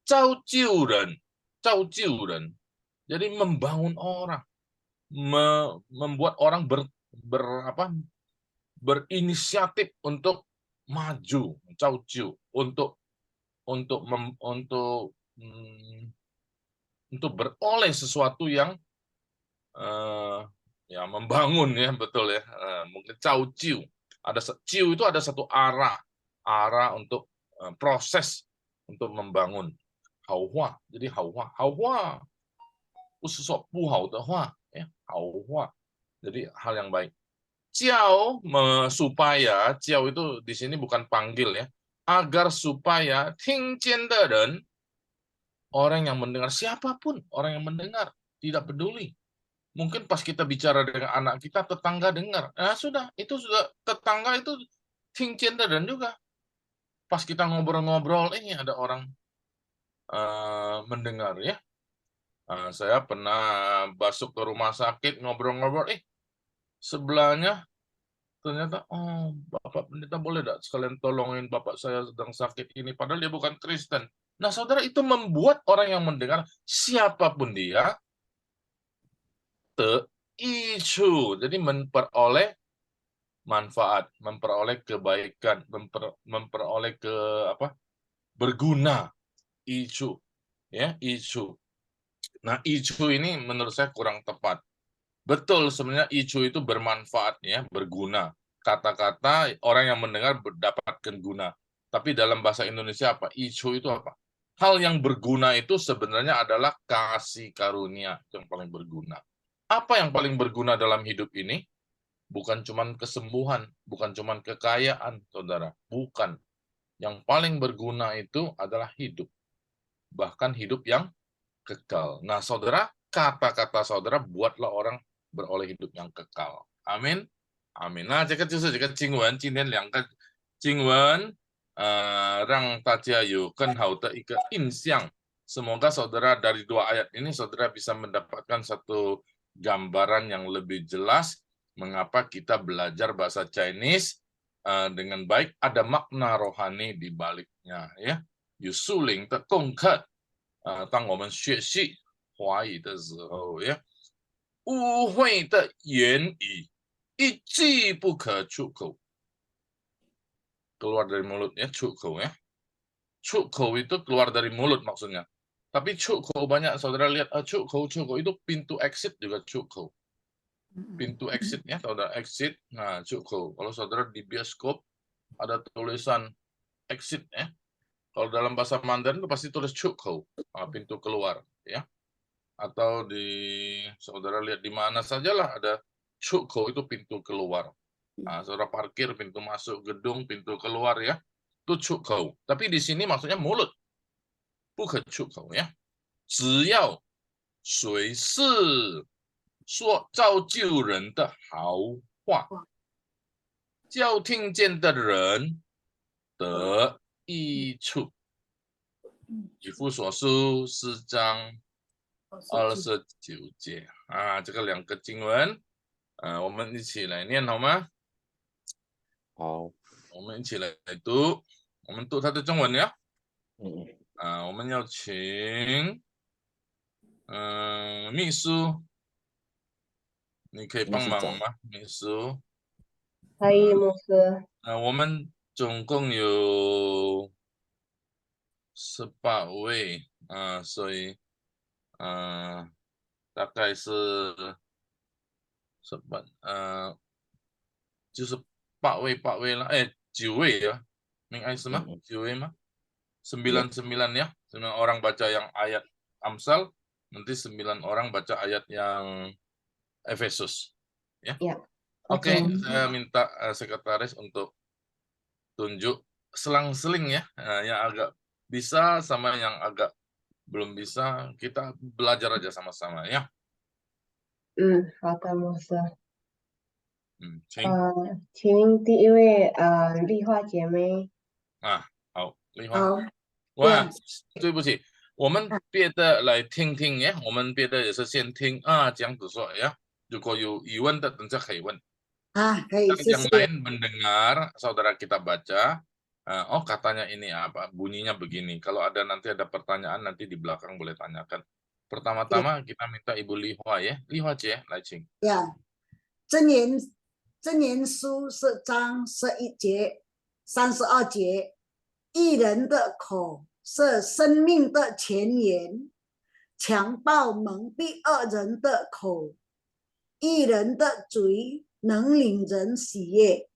zhao jiu ren, jadi membangun orang, membuat orang berinisiatif untuk maju, untuk beroleh sesuatu yang ya membangun ya, betul ya, mungkin ciu, ciu itu ada satu arah untuk proses untuk membangun. Hauhua, jadi hauhua, usuk bu hao de hua, ya, hauhua, jadi hal yang baik. Jiao supaya, jiao itu di sini bukan panggil ya, agar supaya tingjian de ren, orang yang mendengar, siapapun orang yang mendengar, tidak peduli. Mungkin pas kita bicara dengan anak kita, tetangga dengar, nah sudah, itu sudah tetangga itu tingjian de ren juga. Pas kita ngobrol-ngobrol, ini ada orang mendengar ya. Saya pernah masuk ke rumah sakit ngobrol-ngobrol, sebelahnya ternyata, oh Bapak Pendeta boleh tidak sekalian tolongin Bapak saya sedang sakit ini, padahal dia bukan Kristen. Nah saudara, itu membuat orang yang mendengar, siapapun dia, jadi memperoleh manfaat, memperoleh kebaikan, memperoleh berguna, ya, Nah, icu ini menurut saya kurang tepat. Betul, sebenarnya icu itu bermanfaat ya, berguna. Kata-kata orang yang mendengar mendapatkan guna. Tapi dalam bahasa Indonesia apa? Icu itu apa? Hal yang berguna itu sebenarnya adalah kasih karunia yang paling berguna. Apa yang paling berguna dalam hidup ini? Bukan cuman kesembuhan, bukan cuman kekayaan, saudara. Bukan. Yang paling berguna itu adalah hidup. Bahkan hidup yang kekal. Nah, saudara, kata-kata saudara buatlah orang beroleh hidup yang kekal. Amin. Amin. Nah, 这个就是这个经文，今天2个经文，让大家有更好的一个印象。Semoga saudara dari 2 ayat ini saudara bisa mendapatkan satu gambaran yang lebih jelas mengapa kita belajar bahasa Chinese dengan baik, ada makna rohani di baliknya ya. 有属灵的功课。当我们学习华语的时候呀，污秽的言语一句不可出口， keluar dari mulut ya, cuko ya. Cuko itu keluar dari mulut maksudnya. Tapi cuko banyak saudara lihat, cuko itu pintu exit juga cuko. Pintu exit ya, saudara exit. Nah, cuko. Kalau saudara di bioskop ada tulisan exit ya. Kalau dalam bahasa Mandarin itu pasti tulis cuko, pintu keluar ya. Atau saudara lihat di mana sajalah ada cuko, itu pintu keluar. Saudara parkir, pintu masuk gedung, pintu keluar ya. Itu cuko. Tapi di sini maksudnya mulut. Bukan cuko ya. 只要谁是说造就人的好话，叫听见的人得益处。以弗所书4章29节这个2个经文，我们一起来念好吗？好，我们一起来读，我们读它的中文呀。我们要请秘书，你可以帮忙吗？秘书。可以，牧师。我们总共有18位所以大概是就是8位了，9位ya. Mengais mah 9位mah. 9 ya. 9 orang baca yang ayat Amsal, nanti 9 orang baca ayat yang Efesus. Ya. Ya. Oke, Oke. saya minta sekretaris untuk tunjuk selang-seling ya, yang agak bisa sama yang agak belum bisa, kita belajar aja sama-sama ya. 好的，牧师。请请第一位丽华姐妹。好，丽华。好，哇，对不起，我们别的来听听呀，我们别的也是先听这样子说呀。如果有疑问的，等下可以问。可以，谢yang 谢。 lain mendengar saudara kita baca, oh katanya ini apa, bunyinya begini. Kalau ada nanti ada pertanyaan nanti di belakang boleh tanyakan. Pertama-tama kita minta Ibu Lihua ya, Lihua Cie, Laicing. 呀，箴言书10章11节、32节，一人的口是生命的泉源，强暴蒙蔽恶人的口，一人的嘴能令人喜悦，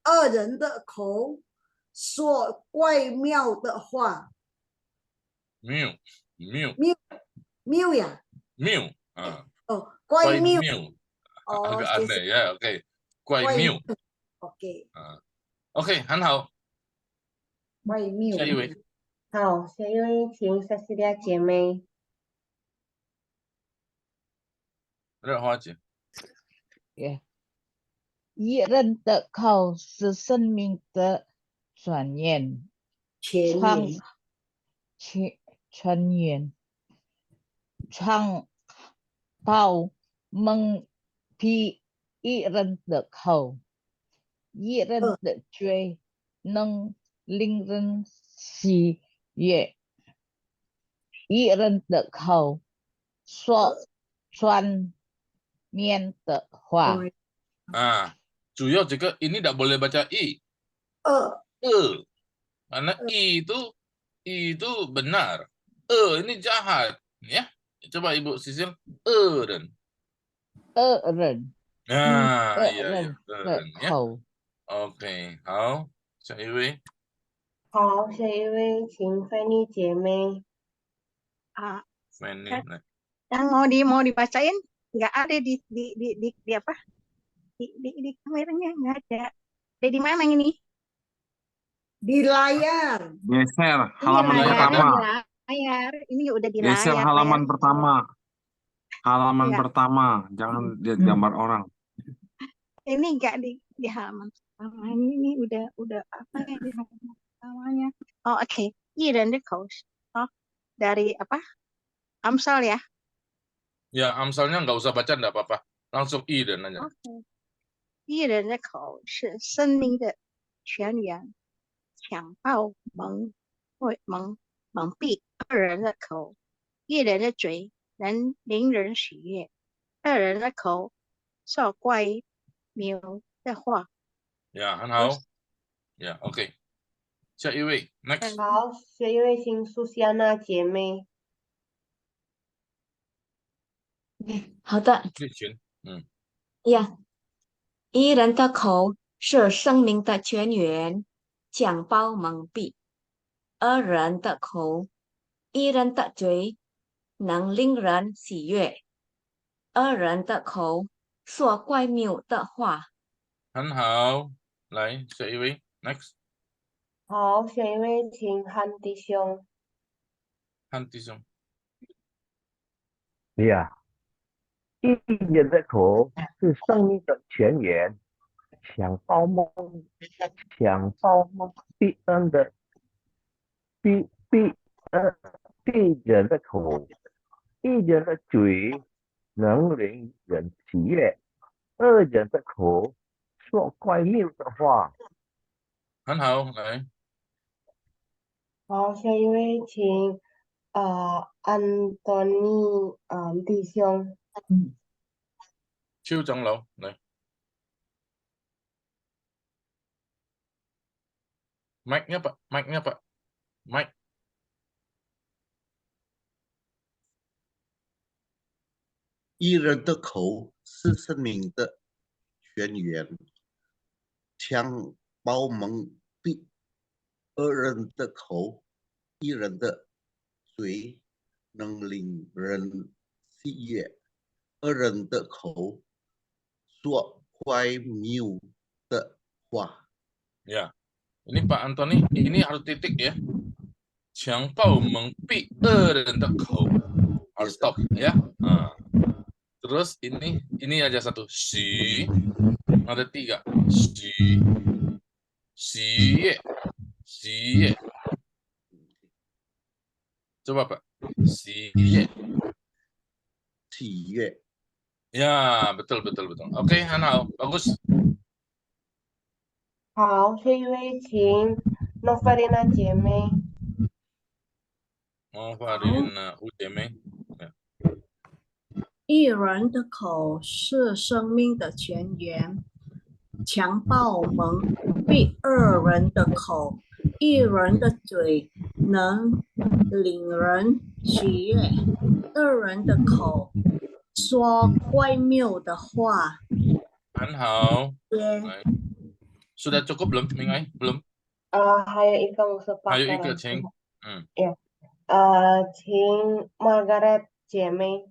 恶人的口说怪妙的话。谬呀，怪怪谬。 agak aneh ya, oke. 怪谬 ，OK， 很好。怪谬。下一位。好，下一位请Cecilia姐妹。热花姐。一人的口是生命的泉源，创造蒙蔽一人的口，一人的嘴能令人喜悦，一人的口说专面的话。主要这个ini tidak boleh baca i. Karena i itu benar. Ini jahat, ya. Coba Ibu Sisil, dan. 恶人。iya, 的ya. 口。OK， 好，下一位。好，下一位请Fanny姐妹。Fanny， yang mau dibacain nggak ada di apa di kameranya, nggak ada. Ada di mana ini? Di layar. Geser halaman pertama. Di layar. Ini udah di Geser layar. halaman pertama. Halaman Ya. pertama, jangan lihat gambar orang. Ini nggak di halaman pertama. Ini udah apa ya di halaman pertamanya? Oh, oke. Iran the coast. Oh, dari apa? Amsal ya. Ya, Amsalnya nggak usah baca, nggak apa-apa. Langsung i dan aja. OK， 一人的口是生命的泉源，强暴蒙蔽恶人的口，一人的嘴能令人喜悦，恶人的口说怪谬的话。Ya， 很好。Ya， OK。下一位 ，Next。好，下一位请Susiana姐妹。好的。呀，一人的口是生命的泉源，强暴蒙蔽；恶人的口，一人的嘴能令人喜悦，恶人的口说怪谬的话。很好，来下一位 ，Next。好，下一位请汉弟兄。汉弟兄。呀。一人的口是生命的泉源，强暴蒙蔽人的蔽人的口，一人的嘴能令人喜悦，恶人的口说怪谬的话。很好，来。好，下一位请安东尼弟兄。邱长老来。Mic-nya Pak, mic-nya Pak. Mic. 一人的口是生命的泉源，强暴蒙蔽；二人的口，一人的嘴能令人喜悦，二人的口说乖谬的话。Ya, ini Pak Antoni, ini harus titik ya. 强暴蒙蔽恶人的口，harus stop ya. Terus ini aja satu, si, ada 3, si, coba Pak, si, 喜悦。 ya betul. Oke, 很好，bagus。好，下一位请诺弗丽娜姐妹。Farina姐妹，一人的口是生命的泉源，强暴蒙蔽二人的口，一人的嘴能令人喜悦，二人的口说乖谬的话。很好。Sudah cukup belum, Mingai? Belum? 还有一个58还有一个，个请，请 Margaret 姐妹。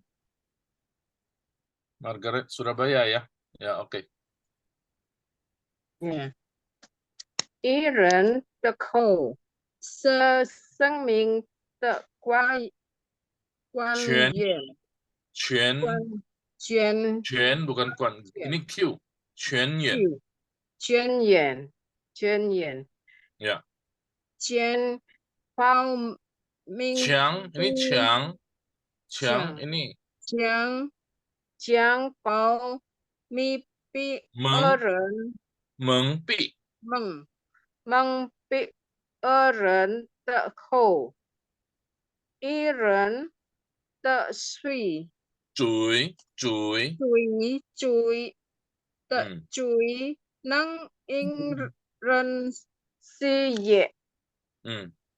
Margaret Surabaya ya, ya oke. 一人的口是生命的泉源，泉 bukan kuan, ini Q, 泉源，泉源， ya. 泉报明，强 ini 强 ini 强报密闭二人蒙蔽二人的口，一人的嘴能引人喜悦，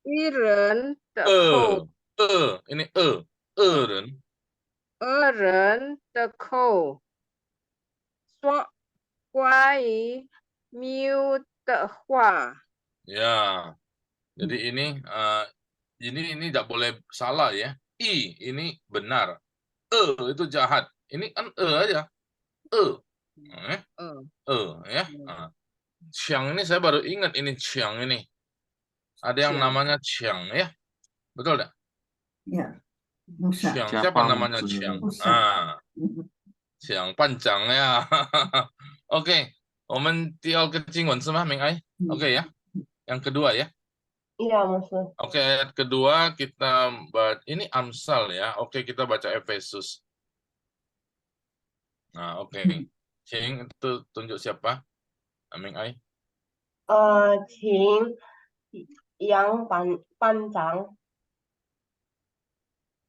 一人的口ini 二人 的口说乖谬的话。 Ya, jadi ini tidak boleh salah ya. Ini benar. Itu jahat. Ini kan aja. Ya. Chiang ini saya baru ingat ini Chiang ini. Ada yang namanya Chiang ya. Betul tidak? Ya. Chiang, siapa namanya Chiang? Chiang panjang ya. Oke, 我们第二个经文是吗，明爱？Oke ya. Yang kedua ya. Iya, Mas. Oke, ayat kedua kita baca, ini Amsal ya. Oke, kita baca Efesus. Nah, oke. Cing, itu tunjuk siapa? Amin Ai. 请杨班长。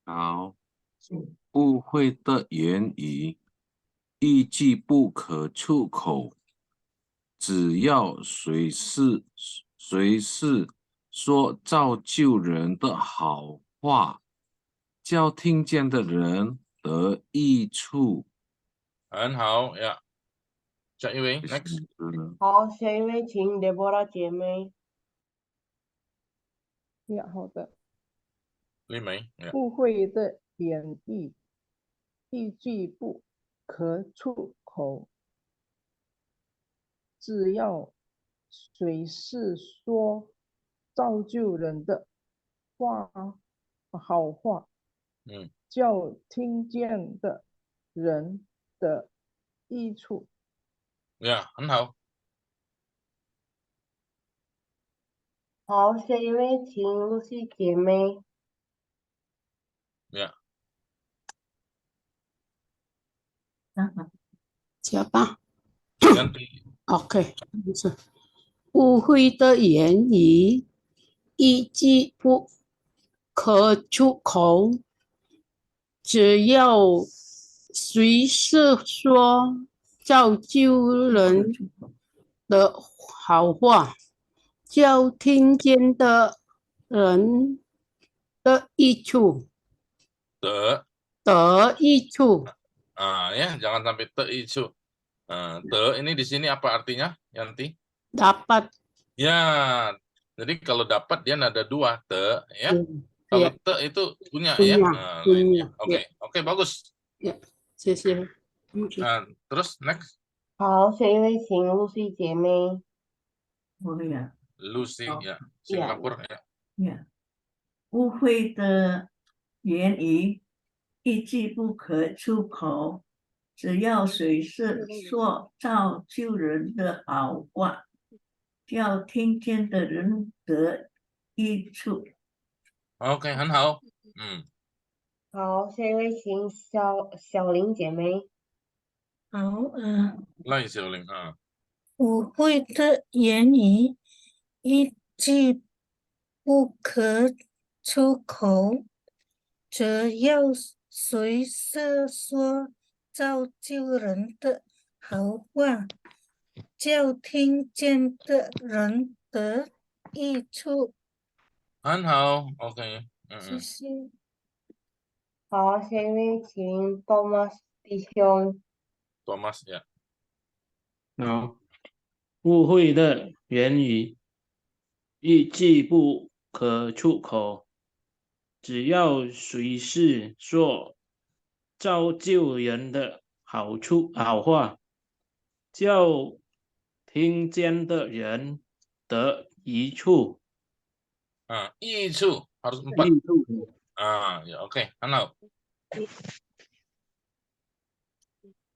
好，误会的言语，一句不可出口。只要随时说造就人的好话，叫听见的人得益处。很好呀。下一位 ，next。好，下一位请 Deborah 姐妹。好的。丽梅。误会的言语，一句不可出口。只要随时说造就人的好话，叫听见的人的益处。呀，很好。好，下一位请露西姐妹。Siapa? Oke,误会的言语，一句不可出口。只要随时说造就人的好话，叫听见的人的益处。得益处。Ya, jangan sampai te icu. Te ini di sini apa artinya, Yanti? Dapat. Ya, jadi kalau dapat dia nada 2, te, ya. Iya. Kalau Iya. te itu punya, ya. Punya. Lainnya. Punya. Oke, bagus. Ya. 谢谢。Terus next. 好，下一位请Lucy 姐妹。Lucy, ya, Singapura, ya. 污秽的言语一句不可出口，只要随时说造就人的好话，叫听见的人得益处。OK，很好。好，下一位请小林姐妹。好，赖小玲污秽的言语一句不可出口，只要随时说造就人的好话，叫听见的人得益处。很好，OK，谢谢。好，下一位请 Thomas 弟兄。Thomas, ya. 好，污秽的言语一句不可出口，只要随时说造就人的好话，叫听见的人得益处。益处harus 4. 益处。Ya, oke, 很好。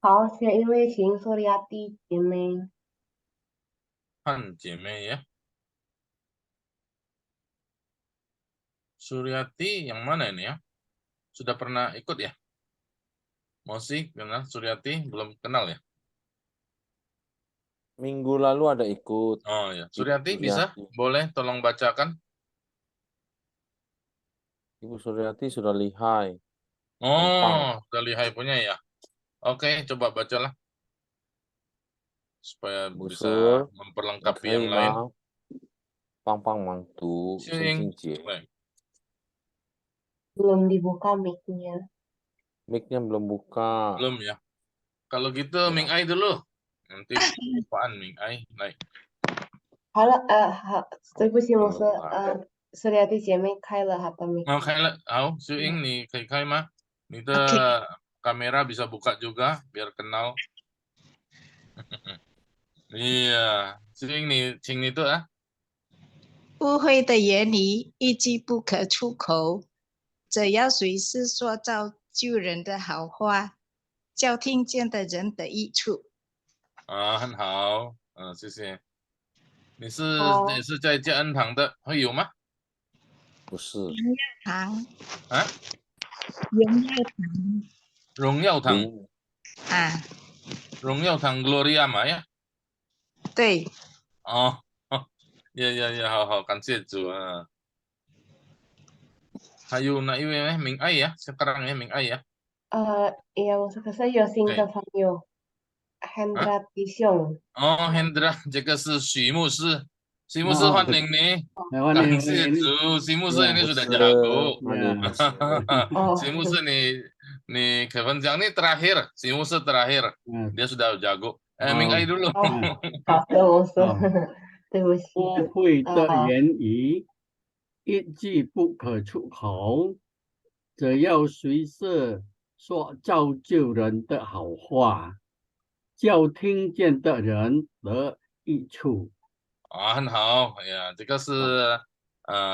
好，下一位请Suryati 姐妹。Han 姐妹ya. Suryati yang mana ini ya? Sudah pernah ikut ya? Mosi kenal Suryati belum kenal ya? Minggu lalu ada ikut. Oh ya, Suryati bisa? Boleh tolong bacakan? Ibu Suryati sudah lihai. Oh, sudah lihai punya ya? Oke, coba bacalah. Supaya bisa memperlengkapi yang lain. Pang mantu. Belum dibuka mic-nya. Mic-nya belum buka. Belum ya? Kalau gitu Ming Ai dulu. Nanti apaan Ming Ai naik. 好了，对不起，我说Suryati 姐妹开了她的mic。开了，好，Suing 你可以开吗？你的kamera bisa buka juga biar kenal. Iya, Suing 你请你的污秽的言语一句不可出口，只要随时说造就人的好话，叫听见的人得益处。很好，谢谢。你是也是在嘉恩堂的会友吗？不是。荣耀堂。荣耀堂。荣耀堂 Gloria 嘛呀？对。ya，好，感谢主啊。还有哪一位呢？Ming Ai ya, sekarang ya Ming Ai ya. Yang sekarang有新的朋友，Hendra 弟兄。Hendra，这个是许牧师。许牧师欢迎你，感谢主，许牧师ini sudah jago. 许牧师你可分享ini terakhir，许牧师terakhir，dia sudah jago. Ming Ai dulu. 好的，我说，对不起。污秽的言语一句不可出口，只要随时说造就人的好话，叫听见的人得益处。很好ya, 这个是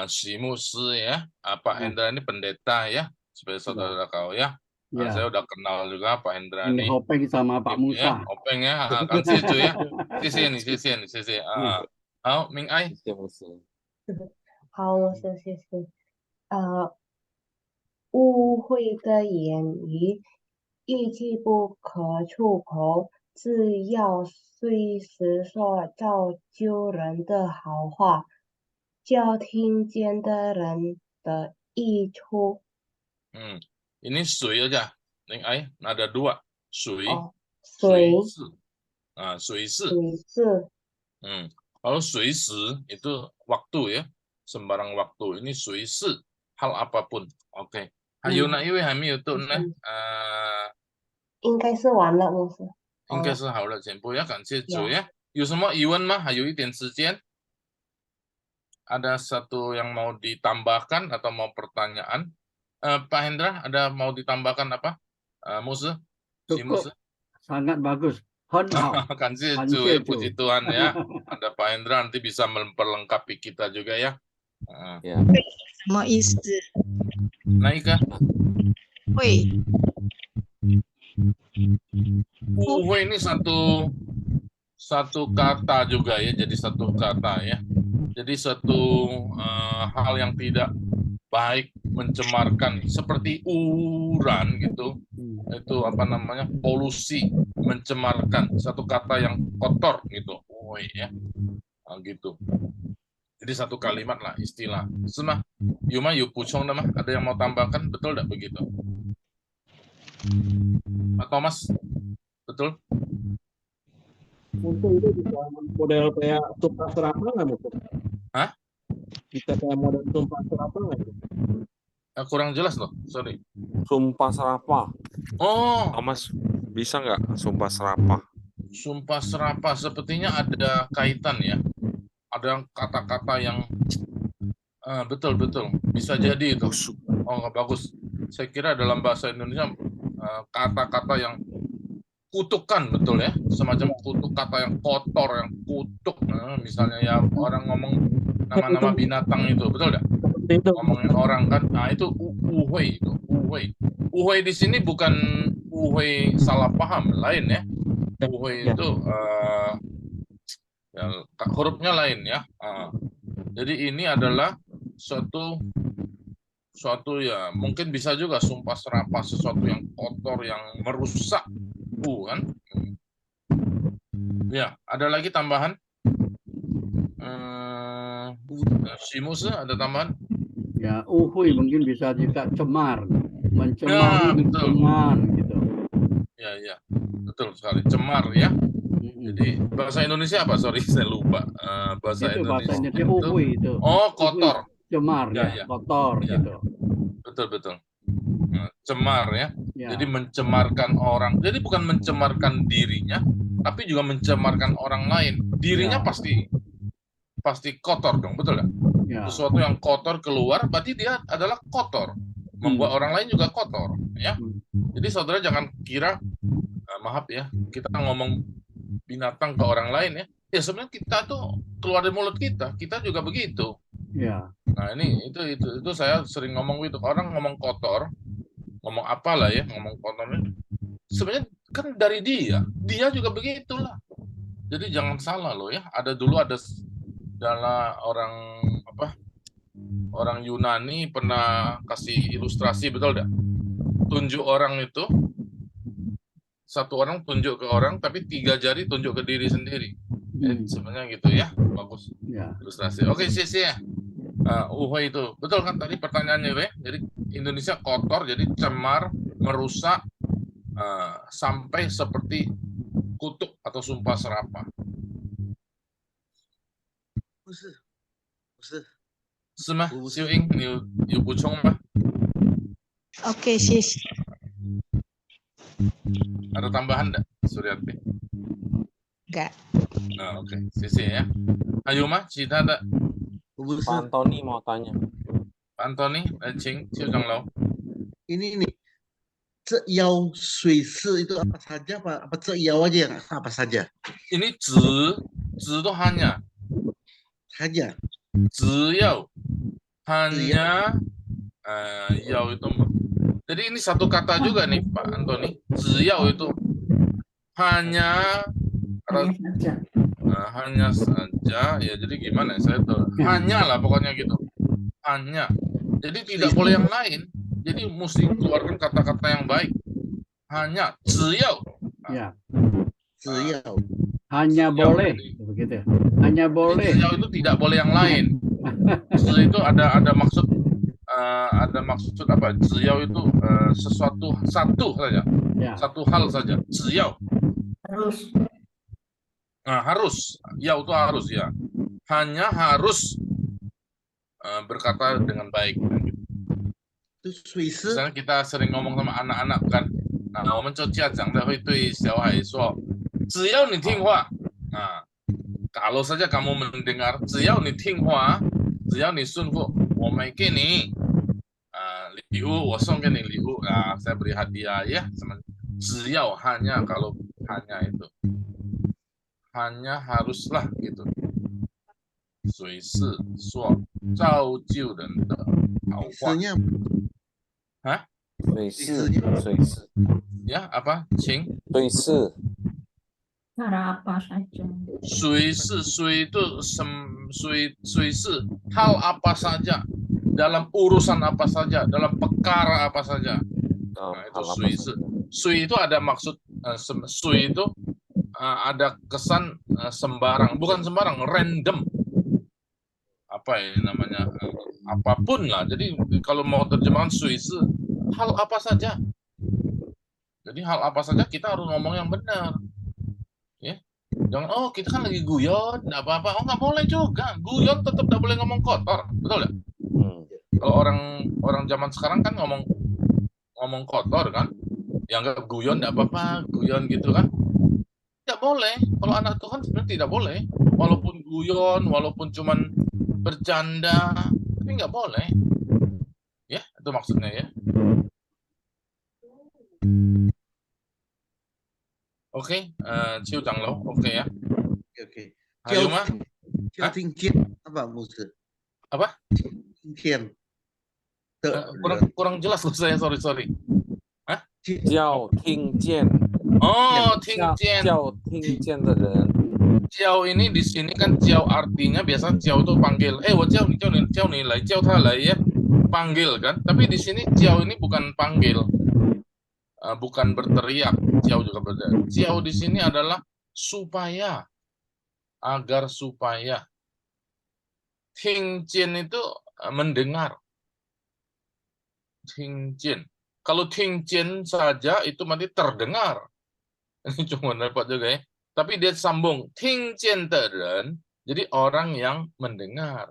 许牧师ya, Pak Hendra ini pendeta ya, supaya saudara tahu ya. Saya udah kenal juga Pak Hendra ini. Openg sama Pak Musa. Openg ya, kan situ ya. Sisi. 好，Ming Ai。好，我说谢谢。污秽的言语一句不可出口，只要随时说造就人的好话，叫听见的人的益处。Ini sui aja, Ming Ai, ada 2, sui, sui 是。Kalau 随时 itu waktu ya, sembarang waktu. Ini 随时 hal apapun. Oke. Hayo na iwe hami itu na 应该是完了，牧师。应该是好了，简播呀，感谢主呀。有什么疑问吗？还有一点时间。Ada satu yang mau ditambahkan atau mau pertanyaan? Pak Hendra, ada mau ditambahkan apa? Musa? Si Cukup. Musa? Sangat bagus. Honau. Kanjeng ya, puji Tuhan ya. Ada Pak Hendra nanti bisa memperlengkapi kita juga ya. Ya. Mau istri. Naika? Woi. Ini satu kata juga ya, jadi satu kata ya. Jadi suatu hal yang tidak baik, mencemarkan seperti uran gitu. Itu apa namanya? Polusi, mencemarkan, satu kata yang kotor gitu. Ya. Gitu. Jadi satu kalimat lah istilah. Semua Yuma yuk pucong nama, ada yang mau tambahkan? Betul tidak begitu? Pak Thomas, betul? Untuk itu bisa model kayak sumpah serapah nggak, Bu? Hah? Bisa kayak model sumpah serapah nggak? Kurang jelas loh, sorry. Sumpah serapah. Oh, Thomas, bisa nggak sumpah serapah? Sumpah serapah sepertinya ada kaitan ya. Ada kata-kata yang betul-betul bisa jadi itu. Oh, nggak bagus. Saya kira dalam bahasa Indonesia kata-kata yang kutukan, betul ya, semacam kutuk, kata yang kotor, yang kutuk. Misalnya ya orang ngomong nama-nama binatang itu, betul nggak? Ngomongin orang kan, nah itu uhuy, itu uhuy. Uhuy di sini bukan uhuy salah paham, lain ya. Uhuy itu ya, hurufnya lain ya. Jadi ini adalah suatu ya mungkin bisa juga sumpah serapah, sesuatu yang kotor, yang merusak, kan? Ya, ada lagi tambahan? Si Musa ada tambahan? Ya, uhuy mungkin bisa juga cemar, mencemari, mencemar gitu. Ya, betul sekali, cemar ya. Jadi bahasa Indonesia apa? Sorry, saya lupa. Bahasa itu Indonesia bahasanya uhuy itu. Oh, kotor. Cemar ya, kotor gitu. Betul. Cemar ya. Jadi mencemarkan orang. Jadi bukan mencemarkan dirinya, tapi juga mencemarkan orang lain. Dirinya pasti kotor dong, betul nggak? Sesuatu yang kotor keluar, berarti dia adalah kotor. Membuat orang lain juga kotor, ya. Jadi saudara jangan kira, maaf ya, kita ngomong binatang ke orang lain ya. Ya sebenarnya kita tuh keluar dari mulut kita juga begitu. Ya. Nah ini itu saya sering ngomong gitu, orang ngomong kotor, ngomong apalah ya, ngomong kotornya, sebenarnya kan dari dia juga begitulah. Jadi jangan salah loh ya. Dulu ada orang Yunani pernah kasih ilustrasi, betul tidak? Tunjuk orang itu, satu orang tunjuk ke orang, tapi 3 jari tunjuk ke diri sendiri. Sebenarnya gitu ya, bagus ilustrasi. Oke, sih ya. Uhuy itu betul kan tadi pertanyaannya ya. Jadi Indonesia kotor, jadi cemar, merusak, sampai seperti kutuk atau sumpah serapah. Semua, Siu Ing, you pucung mah. Oke, sis. Ada tambahan enggak, Suryati? Enggak. Oke, sisi ya. Ayo mah, cerita ada. Pak Antoni mau tanya. Pak Antoni, Cing, Siu Zhanglau. Ini Zeyao Sui Si itu apa saja, apa Zeyao aja yang apa saja? Ini zi itu hanya. Saja. Zeyao hanya yao itu. Jadi ini satu kata juga nih Pak Antoni. Zeyao itu hanya saja ya, jadi gimana saya tuh hanya lah pokoknya gitu, hanya, jadi tidak boleh yang lain, jadi mesti keluarkan kata-kata yang baik, hanya ziyao hanya boleh begitu, hanya boleh, ziyao itu tidak boleh yang lain. Itu ada maksud apa? Ziyao itu satu saja, satu hal saja, ziyao harus, yao itu harus ya, hanya harus berkata dengan baik. Misalnya kita sering ngomong sama anak-anak kan, 我们做家长的会对小孩说，只要你听话kalau saja kamu mendengar， 只要你听话，只要你顺服，我买给你礼物，我送给你礼物saya beri hadiah ya， 只要hanya kalau hanya itu hanya haruslah gitu， 水是说造就人的好话水是ya apa 请Cara apa saja? 水itu 水是 hal apa saja, dalam urusan apa saja, dalam perkara apa saja. Itu 水是 水 itu ada maksud 水 itu ada kesan sembarang, bukan sembarang, random. Apa ya namanya? Apapun lah. Jadi kalau mau terjemahan 水是 hal apa saja. Jadi hal apa saja kita harus ngomong yang benar. Ya. Jangan, kita kan lagi guyon, nggak apa-apa. Nggak boleh juga. Guyon tetap nggak boleh ngomong kotor. Betul ya? Kalau orang zaman sekarang kan ngomong kotor kan. Yang nggak guyon nggak apa-apa. Guyon gitu kan. Tidak boleh. Kalau anak Tuhan sebenarnya tidak boleh. Walaupun guyon, walaupun cuman bercanda. Tapi nggak boleh. Ya, itu maksudnya ya. Oke, Ciu Changlou, oke ya. Oke. Ayo mah. Apa maksud? Apa? Kurang jelas loh saya, sorry. Hah? 叫听见 Oh, 听见 的人 Jiao ini di sini kan jiao artinya biasa jiao itu panggil. Wo jiao ni lai, jiao ta lai ya. Panggil kan. Tapi di sini jiao ini bukan panggil. Bukan berteriak. Jiao juga berteriak. Jiao di sini adalah supaya. Agar supaya. Tingjian itu mendengar. Tingjian. Kalau tingjian saja itu nanti terdengar. Ini cuma dapat juga ya. Tapi dia sambung, 听见的人, jadi orang yang mendengar.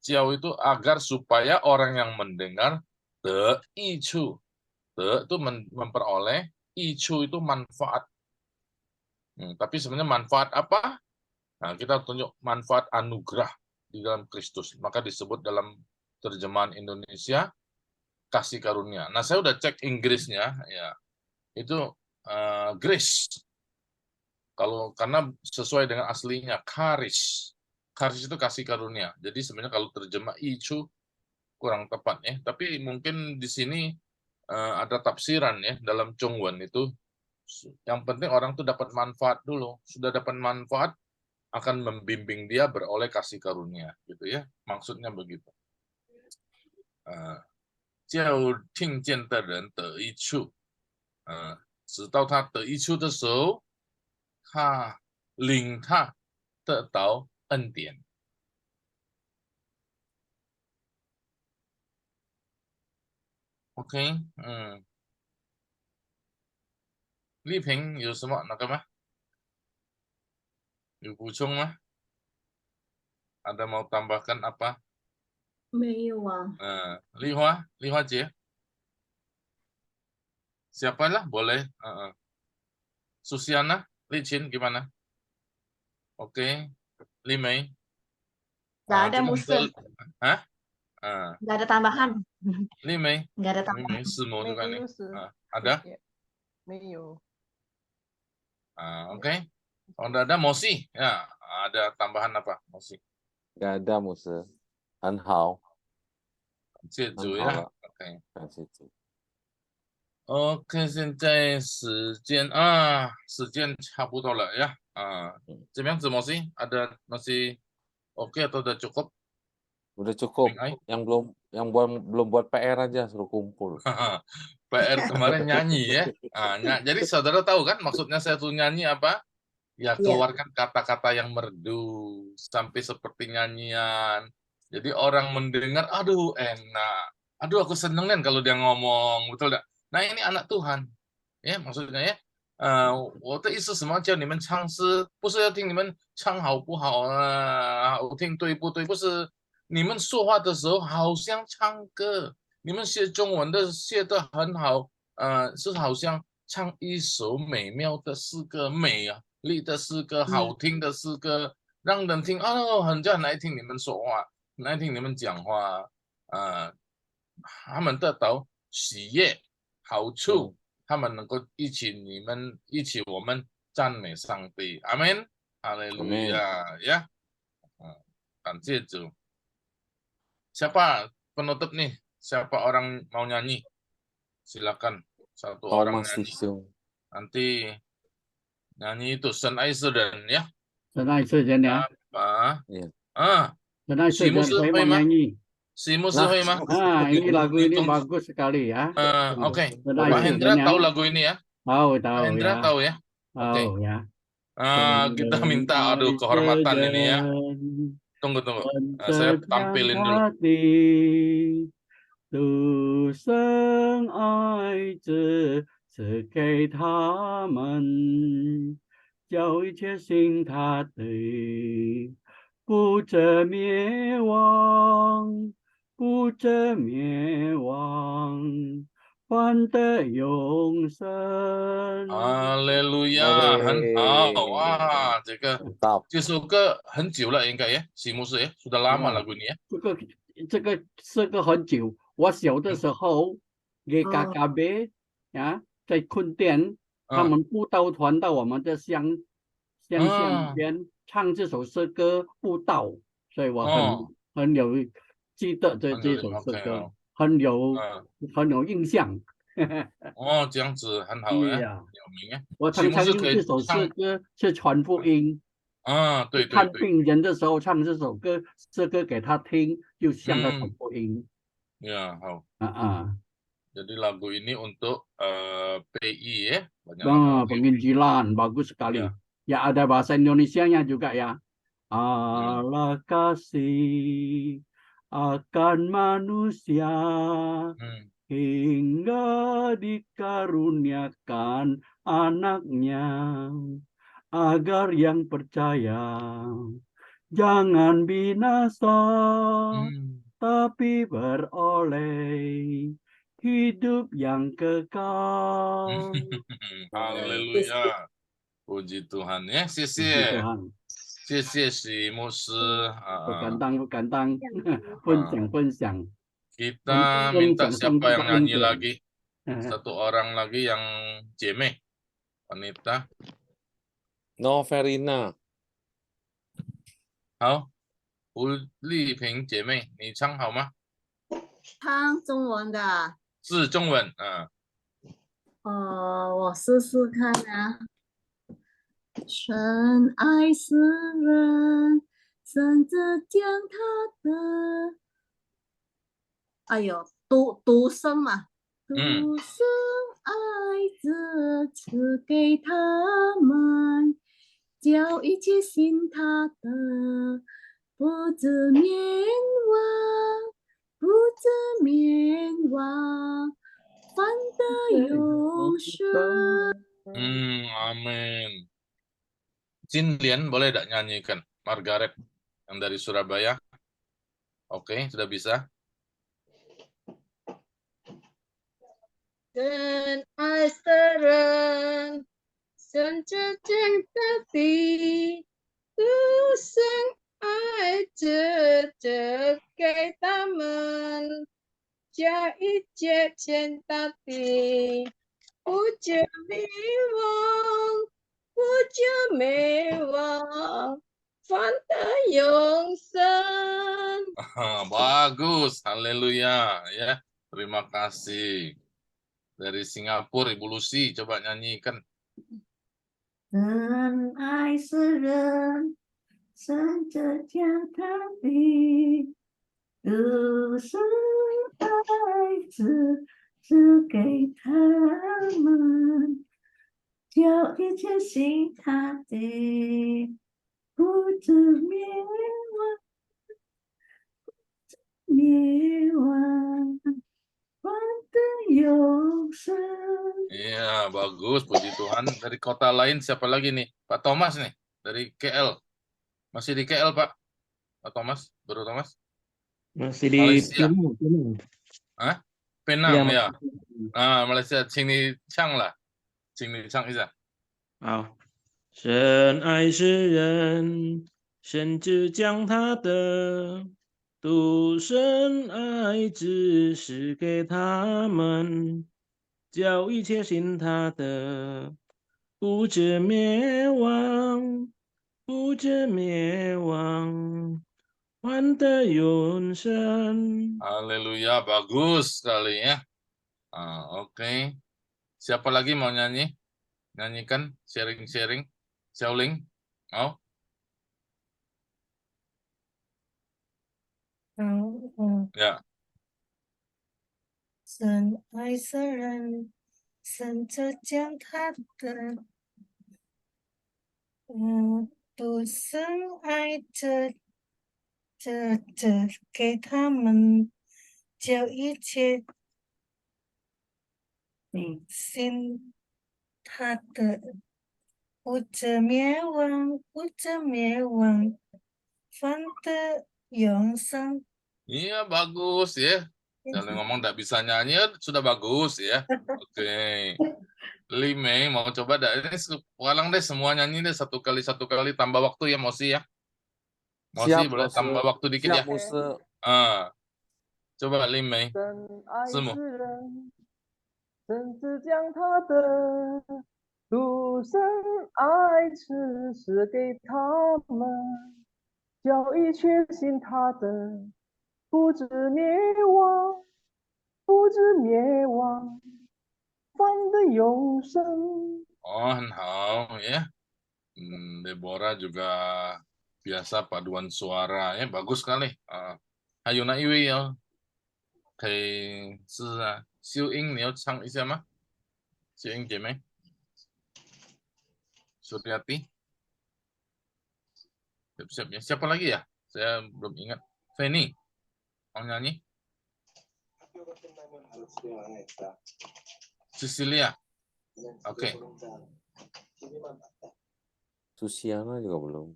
Jiao itu agar supaya orang yang mendengar, 得益处, 得 itu memperoleh, 益处 itu manfaat. Tapi sebenarnya manfaat apa? Nah, kita tunjuk manfaat anugerah di dalam Kristus. Maka disebut dalam terjemahan Indonesia, kasih karunia. Nah, saya udah cek Inggrisnya, ya itu grace. Karena sesuai dengan aslinya charis itu kasih karunia. Jadi sebenarnya kalau terjemah ichu kurang tepat ya. Tapi mungkin di sini ada tafsiran ya dalam Zhongwen itu. Yang penting orang tuh dapat manfaat dulu. Sudah dapat manfaat akan membimbing dia beroleh kasih karunia gitu ya. Maksudnya begitu. 叫听见的人得益处。直到他得益处的时候，他领他得到恩典。OK， 丽萍有什么那个吗？有补充吗？ Ada mau tambahkan apa? 没有啊。丽花姐。 Siapa lah boleh. Susiana, Li Chin gimana? Oke, Li Mei. Nggak ada musuh. Hah? Nggak ada tambahan. Li Mei. Nggak ada tambahan. Li Mei, Simo juga nih. Ada? Oke. Kalau nggak ada Mosi, ya ada tambahan apa Mosi? Nggak ada musuh. 很好。谢主呀。OK， 感谢主。 OK， 现在时间差不多了ya.怎么样子Mosi? Ada masih oke atau udah cukup? Udah cukup. Yang belum buat PR aja suruh kumpul. PR kemarin nyanyi ya. Jadi saudara tahu kan maksudnya saya tuh nyanyi apa? Ya keluarkan kata-kata yang merdu sampai seperti nyanyian. Jadi orang mendengar, aduh enak. Aduh aku seneng kan kalau dia ngomong, betul enggak? Nah ini anak Tuhan, ya maksudnya ya. 我的意思什么叫你们唱诗，不是要听你们唱好不好好听对不对？不是，你们说话的时候好像唱歌，你们写中文的写得很好，是好像唱一首美妙的诗歌，美丽的诗歌，好听的诗歌，让人听很爱听你们说话，很爱听你们讲话，他们得到喜悦好处，他们能够一起我们赞美上帝，阿门，哈利路亚呀，感谢主。Siapa penutup nih? Siapa orang mau nyanyi? Silakan satu orang nyanyi. Nanti nyanyi itu 神爱世人 ya. 神爱世人呀。Si Mus会吗？ Si Mus会吗？ Ini lagu ini bagus sekali ya. Oke. Pak Hendra tahu lagu ini ya? Tahu Pak Hendra ya. tahu ya? Oke. Kita minta kehormatan ini ya. Tunggu. Saya tampilin dulu. 独生爱子赐给他们，叫一切信他的不至灭亡，反得永生。哈利路亚，很好哇！这首歌很久了，应该呀，西姆斯呀，sudah lama lagu ini ya。这个是个很久，我小的时候给KKB呀，在坤甸，他们布道团到我们的乡下里边唱这首诗歌布道，所以我很有记得这首诗歌，很有印象。这样子很好呀，有名啊。我常常用这首诗歌去传福音。对。看病人的时候唱这首歌，诗歌给他听，就像他传福音。Ya, Jadi lagu ini untuk PI ya. Penginjilan bagus sekali. Ya ada bahasa Indonesianya juga ya. Allah kasih akan manusia hingga dikaruniakan anaknya, agar yang percaya jangan binasa, tapi beroleh hidup yang kekal. Haleluya. Puji Tuhan ya. 谢谢si Mus. 不敢当分享。 Kita minta siapa yang nyanyi lagi? Satu orang lagi yang Jeme. Wanita. Noverina. 好，吴丽萍姐妹，你唱好吗？唱中文的。是中文，我试试看啊。神爱世人，甚至将他的，独生嘛，独生爱子赐给他们，叫一切信他的不至灭亡，反得永生。Amin. Cinlian boleh tak nyanyikan? Margaret yang dari Surabaya. Oke, sudah bisa. 神爱世人，甚至将他的独生爱子赐给他们，叫一切信他的不至灭亡，反得永生。Bagus, haleluya ya. Terima kasih. Dari Singapura, Ibu Lucy, coba nyanyikan. 神爱世人，甚至将他的独生爱子赐给他们，叫一切信他的不至灭亡，反得永生。 Iya, bagus, puji Tuhan. Dari kota lain siapa lagi nih? Pak Thomas nih, dari KL. Masih di KL, Pak? Pak Thomas, Bro Thomas? Masih di Timur. Hah? Penang ya.马来西亚，请你唱了，请你唱一下。好，神爱世人，甚至将他的独生爱子赐给他们，叫一切信他的不至灭亡，不至灭亡，换得永生。 Haleluya, bagus sekali ya. Oke. Siapa lagi mau nyanyi? Nyanyikan, sharing-sharing. Xiaoling, mau? 呀，神爱世人，甚至将他的独生爱子给他们，叫一切信他的不至灭亡，不至灭亡，反得永生。 iya bagus ya. Jangan ngomong nggak bisa nyanyi, sudah bagus ya. Oke. Limei mau coba dah. Ini sekarang deh semua nyanyi deh satu kali tambah waktu ya Mosi ya. Mosi Siap, boleh Mose. tambah waktu dikit Siap, ya. Mose. Coba Limei. 神爱字母世人，甚至将他的独生爱子赐给他们，叫一切信他的不至灭亡，不至灭亡，反得永生。 Oh, hao ya. Deborah juga biasa paduan suara ya, bagus sekali. Hayuna Iwi ya. 可以是啊，秀英，你要唱一下吗？秀英姐妹 Suryati. Siap-siap ya. Siapa lagi ya? Saya belum ingat. Feni, mau nyanyi? Cecilia. Oke. Susiana juga belum.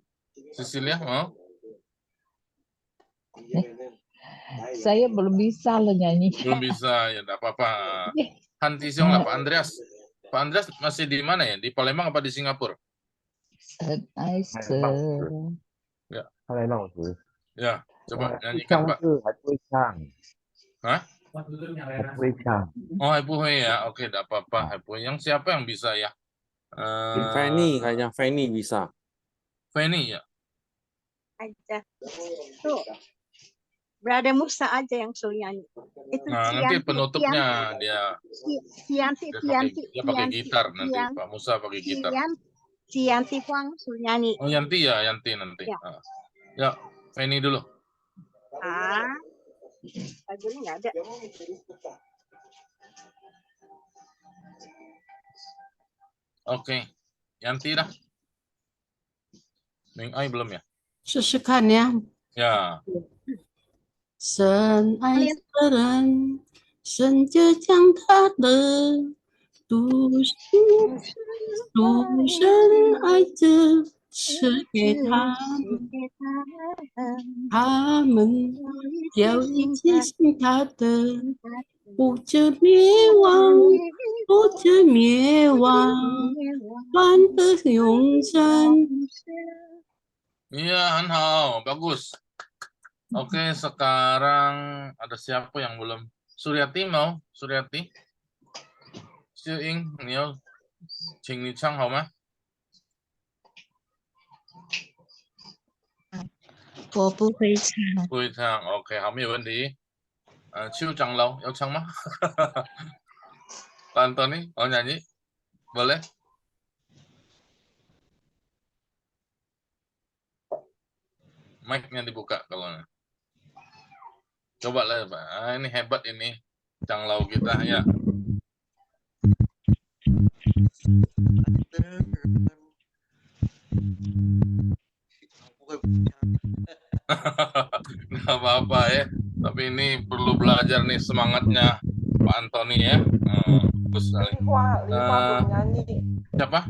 Cecilia mau? Saya belum bisa loh nyanyi. Belum bisa, ya enggak apa-apa. Hanti Siong lah, Pak Andreas. Pak Andreas masih di mana ya? Di Palembang apa di Singapura? Ya. Palembang, Bos. Ya, coba nyanyikan, Pak. Hah? Hai Chang. Oh, Hai Puhe ya. Oke, enggak apa-apa. Hai Puhe. Yang siapa yang bisa ya? Fanny, kayaknya Fanny bisa. Fanny ya. Aja. Tuh. Brother Musa aja yang suruh nyanyi. Itu Nah, nanti penutupnya dia pakai gitar nanti. Pak Musa pakai gitar. Yanti Huang suruh nyanyi. Oh, Yanti ya, Yanti nanti. Ya, ya Fanny dulu. lagunya nggak ada. Oke, Yanti dah. Ming Ai belum ya? 试试看呀。 Ya. 神爱世人，甚至将他的独生爱子赐给他们，叫一切信他的不至灭亡，不至灭亡，反得永生。 Iya, Hanhao, bagus. Oke, sekarang ada siapa yang belum? Suryati mau? Suryati? Siing, Niel, Ching Ni Chang, hao ma? 我不会唱。不会唱 ，OK， 好，没有问题。Chiu Chang Lau, 要唱吗？ Pak Antoni, mau nyanyi? Boleh? Mic-nya dibuka kalau coba lah Pak. Ini hebat ini Changlau kita ya. Nggak apa-apa ya. Tapi ini perlu belajar nih semangatnya Pak Antoni ya. Bagus sekali. Siapa?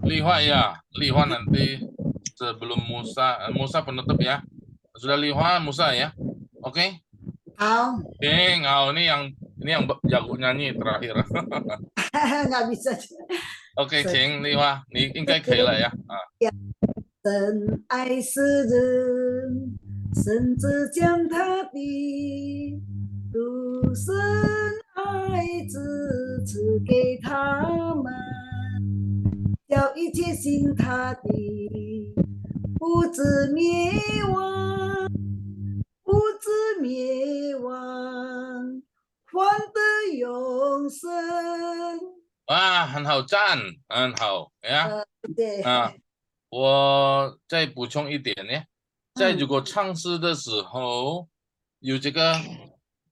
Lihua ya. Lihua nanti sebelum Musa penutup ya. Sudah Lihua, Musa ya. Oke. 好，ini yang jago nyanyi terakhir. nggak bisa. OK， 请丽花，你应该可以了呀。啊，神爱世人，甚至将他的独生爱子赐给他们，叫一切信他的不至灭亡，不至灭亡，换得永生。哇，很好，赞，很好呀。对。啊，我再补充一点呢，在如果唱诗的时候，有这个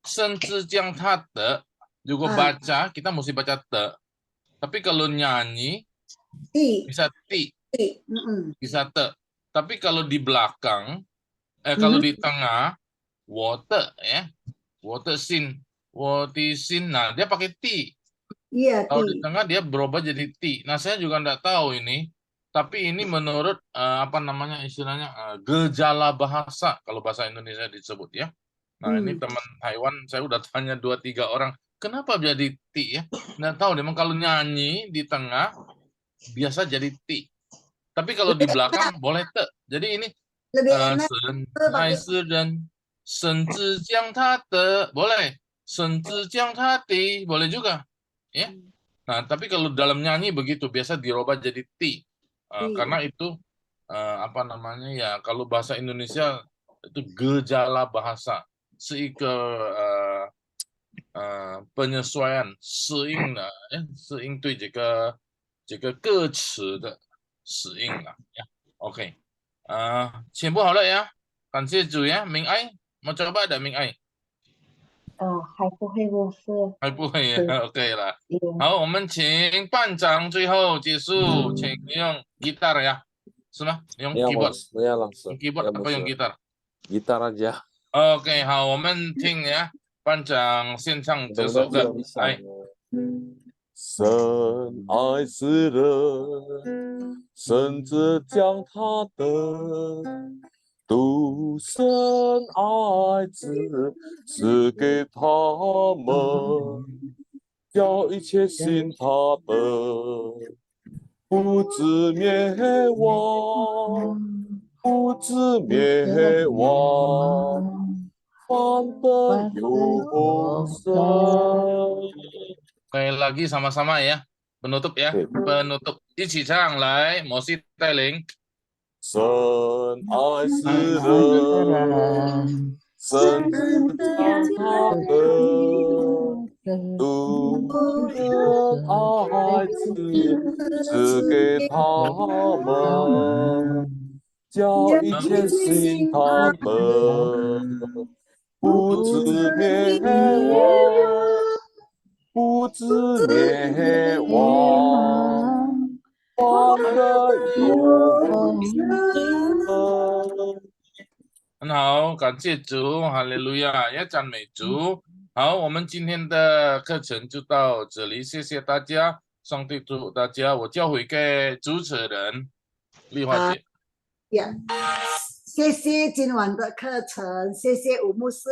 甚至将他的，如果baca kita mesti baca de, tapi kalau nyanyi bisa ti, bisa te, tapi kalau di belakang, kalau di tengah, 我的 ya, 我的心, 我的心, nah dia pakai ti. Iya, Kalau di tengah dia berubah jadi ti. Nah, saya juga enggak tahu ini, tapi ini menurut apa namanya istilahnya gejala bahasa kalau bahasa Indonesia disebut ya. Nah, ini teman Taiwan saya udah tanya 2-3 orang, kenapa jadi ti ya? Nggak tahu, memang kalau nyanyi di tengah biasa jadi ti. Tapi kalau di belakang boleh te. Jadi ini boleh, 甚至将他的 boleh juga. Ya. Nah, tapi kalau dalam nyanyi begitu biasa dirubah jadi ti. Karena itu apa namanya ya, kalau bahasa Indonesia itu gejala bahasa, penyesuaian, 适应的，适应对这个歌词的适应了呀。OK， 全部好了呀，感谢主呀，明爱mau coba ada明爱。还不会牧师，还不会，OK 了。好，我们请班长最后结束，请用 gitar 呀，是吗？用 keyboard，keyboard apa 用 gitar aja。OK， 好，我们听呀，班长献唱这首歌，来。神爱世人，甚至将他的独生爱子赐给他们，叫一切信他的不至灭亡，不至灭亡，反得永生。Sekali lagi sama-sama ya, penutup ya, penutup. 一起唱来，摩西带领。神爱世人，甚至将他的独生爱子赐给他们，叫一切信他们不至灭亡，不至灭亡，反得永生。很好，感谢主，哈利路亚，也赞美主。好，我们今天的课程就到这里，谢谢大家，上帝祝福大家。我交回给主持人丽华姐。谢谢今晚的课程，谢谢吴牧师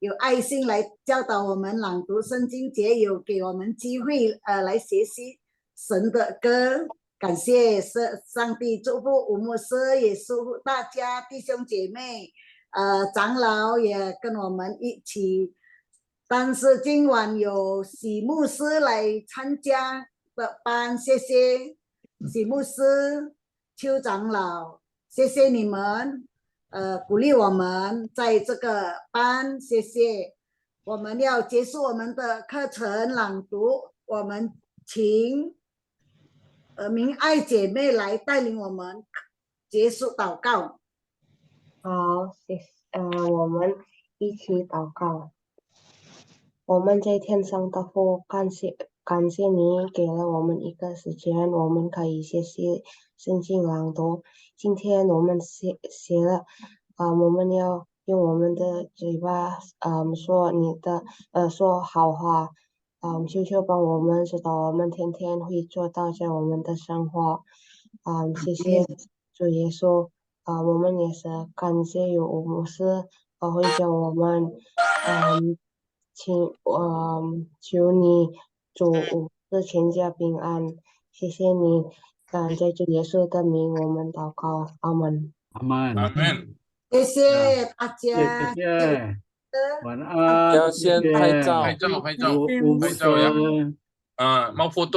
有爱心来教导我们朗读圣经节，有给我们机会来学习神的歌。感谢上帝祝福吴牧师，也祝福大家弟兄姐妹，长老也跟我们一起。但是今晚有许牧师来参加的班，谢谢许牧师、邱长老，谢谢你们，鼓励我们在这个班，谢谢。我们要结束我们的课程朗读，我们请明爱姐妹来带领我们结束祷告。好，我们一起祷告。我们在天上的父，感谢你给了我们一个时间，我们可以学习圣经朗读。今天我们写了，我们要用我们的嘴巴，说说好话，求帮我们，知道我们天天会做到在我们的生活。谢谢主耶稣，我们也是感谢有牧师保护着我们，求你主赐全家平安，谢谢你，在主耶稣的名我们祷告，阿门。阿门。阿门。谢谢大谢家，谢，晚安，要先拍照拍照，无拍照呀。声。mau foto